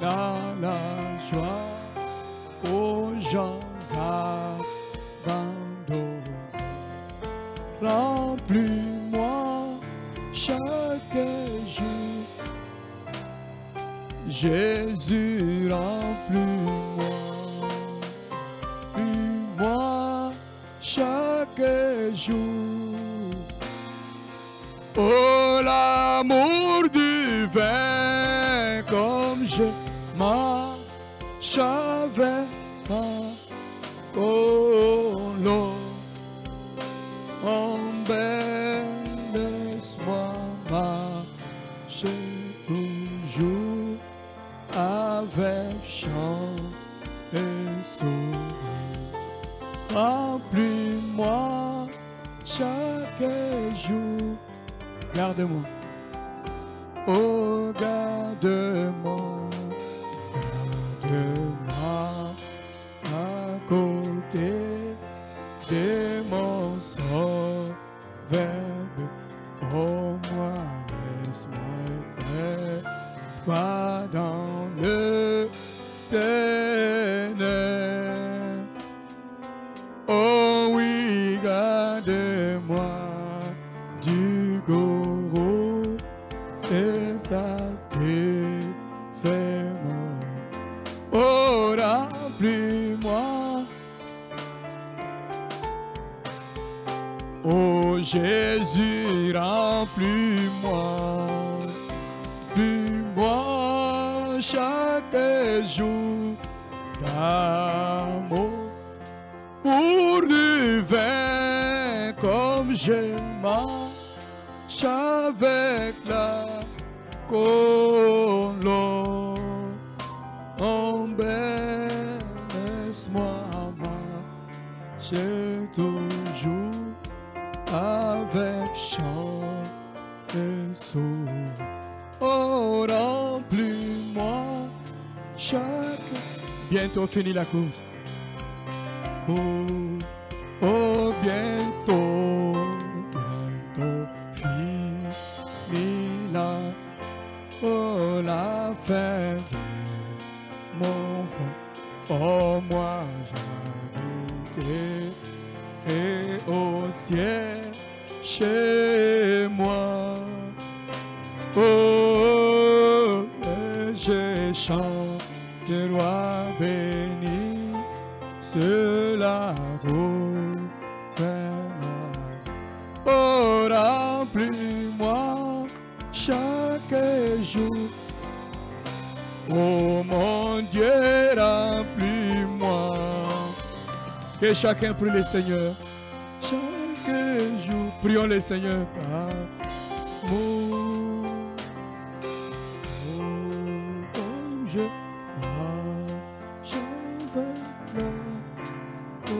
dans la joie, aux gens abandonnés. Remplis-moi chaque jour, Jésus, remplis-moi, remplis-moi chaque jour. Oh, l'amour divin, comme je marche avec toi, oh, l'eau. Embellisse-moi, marche toujours avec chant et sourire. Remplis-moi chaque jour. Garde-moi, oh, garde-moi, garde-moi à côté de mon sauveur. Oh, moi, laisse-moi être pas dans le ténèbre. Oh oui, garde-moi du gourou et sa défaillance. Oh, remplis-moi. Oh Jésus, remplis-moi, remplis-moi chaque jour d'amour pour du vin comme je marche avec la colonne. Embellisse-moi, marche toujours avec chant et sourire. Oh, remplis-moi chaque... Bientôt fini la course. Oh, oh, bientôt, bientôt fini la... Oh, la fin de mon frère. Oh, moi j'habitais et au ciel chez moi. Oh, et je chante le roi béni, cela gouverne. Oh, remplis-moi chaque jour. Oh mon Dieu, remplis-moi. Que chacun prie le Seigneur. Chaque jour, prions le Seigneur par mon. Oh, comme je marche avec toi. Oh.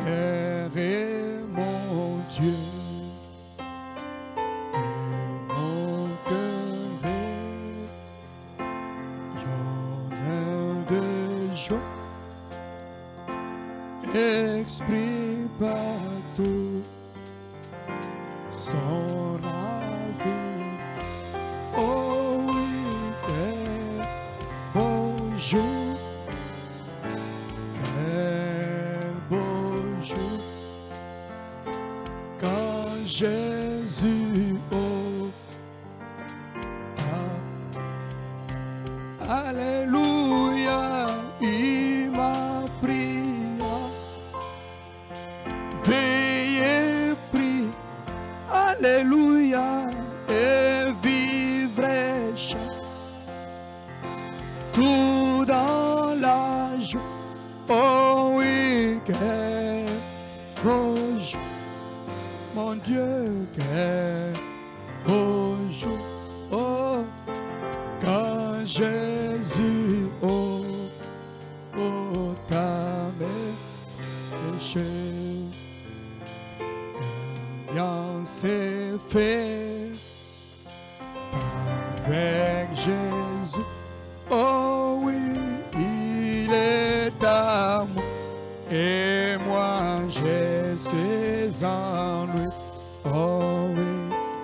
Père et mon Dieu. Et mon cœur rayonne de joie. Exprime partout son ravir. Oh oui, quel beau jour, quel beau jour, quand Jésus alléluia, il m'a pris. Veillez, prie, alléluia, et vivrai tout dans la joie. Oh oui, quel beau jour, mon Dieu, quel beau jour. Oh, quand Jésus t'a péché. L'alliance est faite avec Jésus. Oh oui, il est à moi et moi je suis en lui. Oh oui,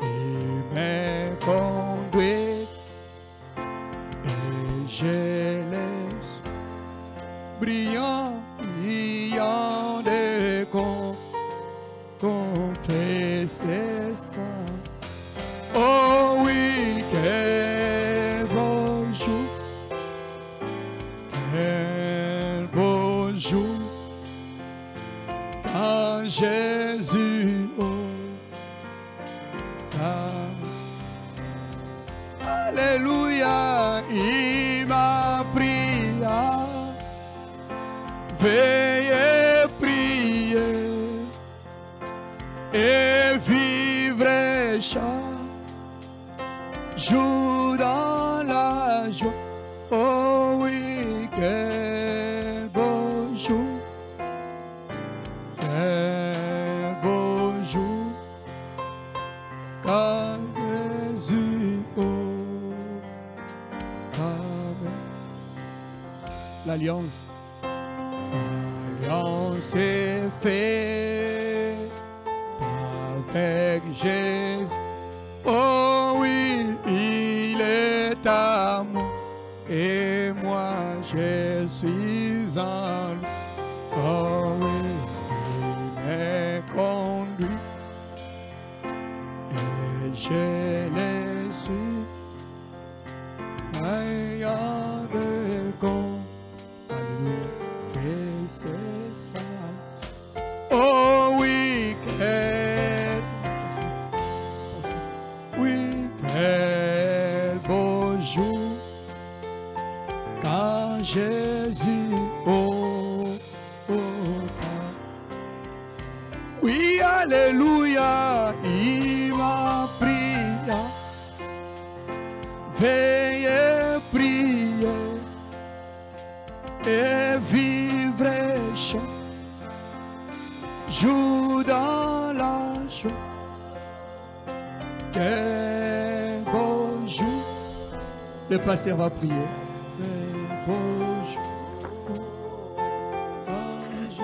il me conduit et je laisse brillant de confesser ça. Oh oui, quel beau jour, quel beau jour, quand Jésus alléluia, il m'a pris à veiller, prier et vivre chaque jour dans la joie. Oh oui, quel beau jour, quel beau jour, quand Jésus l'alliance. L'alliance est faite avec Jésus. Oh oui, il est à moi et moi je suis en lui. Oh oui, il me conduit et je le suis. Ayant de con, alléluia, c'est ça. Oh oui, quel beau jour, quand Jésus oui, alléluia, il m'a pris. Veillez, prier et vivre chaque jour dans la joie. Quel beau jour. Le pasteur va prier. Quel beau jour. Quand Jésus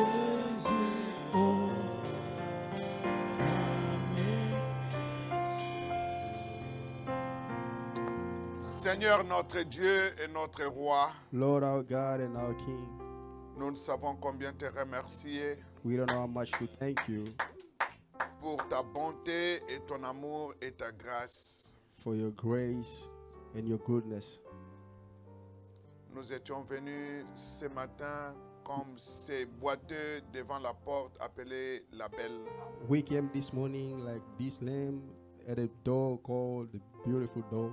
Seigneur notre Dieu et notre Roi, Lord our God and our King, nous ne savons combien te remercier we don't know how much to thank you pour ta bonté et ton amour et ta grâce. for your grace and your goodness. Nous étions venus ce matin comme ces boiteux devant la porte appelée la Belle. We came this morning like this lamb at a door called the Beautiful Door.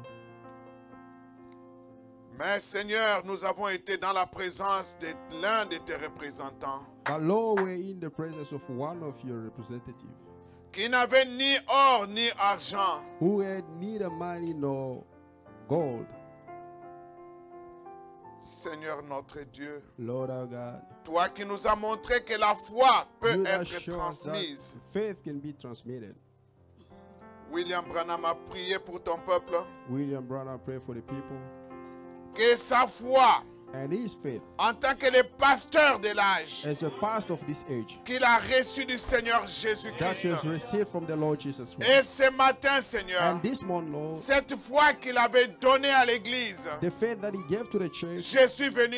Mais Seigneur, nous avons été dans la présence de l'un de tes représentants But Lord, we're in the presence of one of your representatives qui n'avait ni or ni argent, who had neither money nor gold, Seigneur notre Dieu, Lord our God, toi qui nous as montré que la foi peut you that être show us transmise. that faith can be transmitted. William Branham a prié pour ton peuple, William Branham prayed for the people, que sa foi, and his faith, en tant que le pasteur de l'âge, as a pastor of this age, qu'il a reçu du Seigneur that Jésus-Christ. he has received from the Lord Jesus Et Christ. ce matin, Seigneur, And this morning, Lord, cette foi qu'il avait donnée à l'Église, the faith that he gave to the church, je suis venu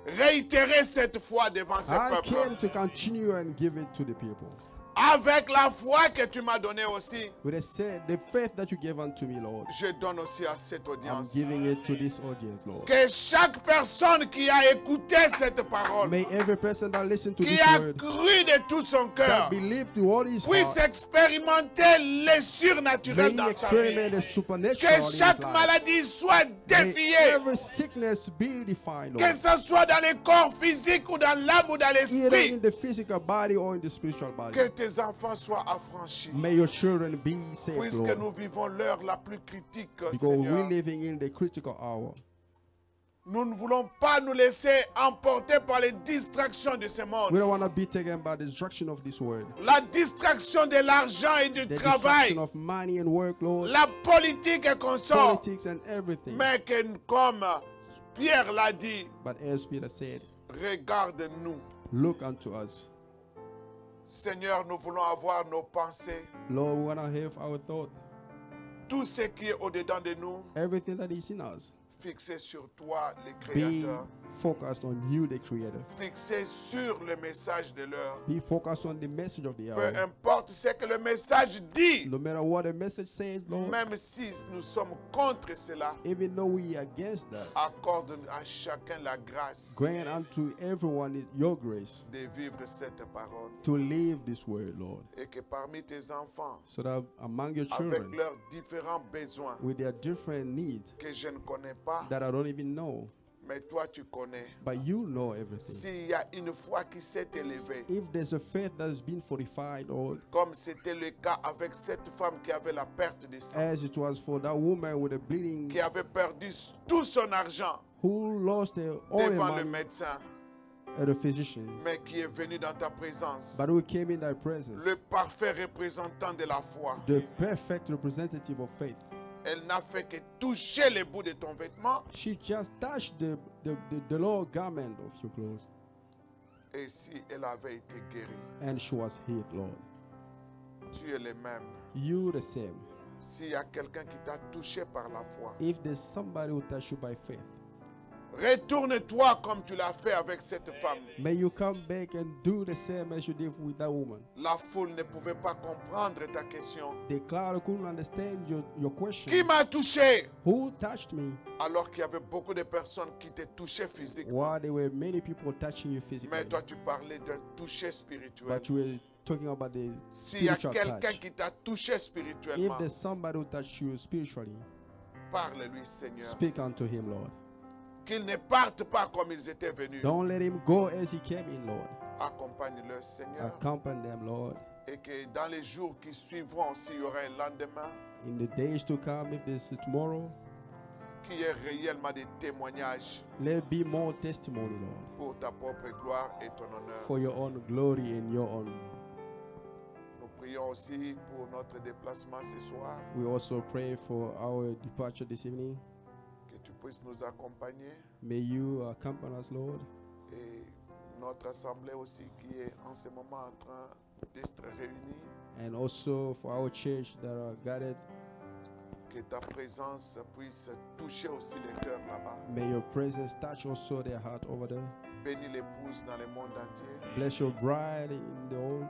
réitérer cette foi devant ce I peuple. came to continue and give it to the people. Avec la foi que tu m'as donnée aussi, With the faith that you gave unto me, Lord, je donne aussi à cette I'm audience. giving it to this audience, Lord. Que chaque personne qui a écouté cette parole, May every person that listens to qui this a word, cru de tout son that cœur, believe to all his puisse heart, expérimenter le may surnaturel he dans sa vie. experiment the supernatural Que in his chaque life. maladie soit May défiée. every sickness be defined, Que Lord. ce soit dans le corps physique ou dans l'âme ou dans Either in l'esprit. the physical body or in the spiritual body. Que tes enfants soient affranchis. May your children be saved, Puisque Lord. nous vivons l'heure la plus critique, Because Seigneur. we're living in the critical hour. Nous ne voulons pas nous laisser emporter par les distractions de ce We monde. don't want to be taken by the destruction of this world. La distraction de l'argent et du The travail. destruction of money and work, Lord. La politique et consort. Politics and everything. Mais que comme Pierre l'a dit, But as Peter said, regarde-nous. look unto us. Seigneur, nous voulons avoir nos pensées. Lord, we want to have our thought. Tout ce qui est au-dedans de nous, Everything that is in us. fixé sur toi, le Be Créateur. focused on you, the Creator. Fixé sur le message de l'heure. Be focused on the message of the Peu hour. importe ce que le message dit, No matter what the message says, Lord, même si nous sommes contre cela, even though we are against that, accorde à chacun la grâce grant unto everyone your grace de vivre cette parole. to live this word, Lord, Et que parmi tes enfants, so that among your avec children, leurs différents besoins with their different needs que je ne connais pas, that I don't even know, mais toi tu connais. but you know everything. S'il y a une foi qui s'est élevée, If there's a faith that has been fortified, Lord, comme c'était le cas avec cette femme qui avait la perte de sang, as it was for that woman with a bleeding qui avait perdu tout son argent who lost all her devant le money médecin, at a physician, mais qui est venu dans ta présence, but who came in thy presence, le parfait représentant de la foi. the perfect representative of faith. Elle n'a fait que toucher le bout de ton vêtement, She just touched the lower garment of your clothes, et si elle avait été guérie, and she was healed, Lord. tu es le même. You the same. S'il y a quelqu'un qui t'a touché par la foi, If there's somebody who touched you by faith, retourne-toi comme tu l'as fait avec cette femme. may you come back and do the same as you did with that woman. La foule ne pouvait pas comprendre ta question. The crowd couldn't understand your Qui question. m'a touché? Who touched me? Alors qu'il y avait beaucoup de personnes qui te touchaient physiquement. While there were many people touching you physically, Mais toi, tu parlais d'un toucher spirituel. but you were talking about the S'il y a spiritual quelqu'un touch. qui t'a touché If spirituellement, there's somebody who touched you spiritually, parle-lui, Seigneur. speak unto him, Lord. Qu'ils ne partent pas comme ils étaient venus. Don't let him go as he came in, Lord. Accompagne-le, Seigneur. Accompany them, Lord. Et que dans les jours qui suivront, s'il y aura un lendemain, In the days to come, if this is tomorrow, qu'il y ait réellement des témoignages let be more testimony, Lord, pour ta propre gloire et ton honneur. for your own glory and your own. Nous prions aussi pour notre déplacement ce soir, We also pray for our departure this evening. que tu puisses nous accompagner. May you accompany us, Lord. Et notre assemblée aussi qui est en ce moment en train d'être réunie, And also for our church that are gathered, que ta présence puisse toucher aussi les cœurs là-bas. may your presence touch also their heart over there. Bénis l'épouse dans le monde entier. Bless your bride in the whole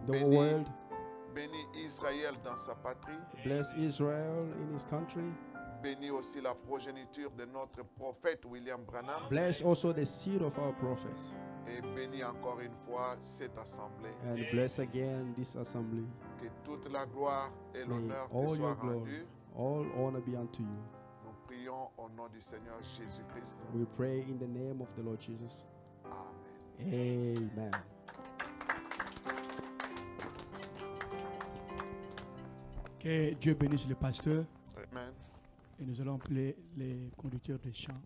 Bénis. world. Bénis Israël dans sa patrie. Bless Israel in his country. Bénis aussi la progéniture de notre prophète William Branham. Bless also the seed of our prophet. Et bénis encore une fois cette assemblée. And bless again this assembly. Que toute la gloire et May l'honneur te all soient your glory, rendus. all honor be unto you. Nous prions au nom du Seigneur Jésus-Christ. We pray in the name of the Lord Jesus. Amen. Amen. Que Dieu bénisse le pasteur. Amen. Et nous allons appeler les conducteurs de chants.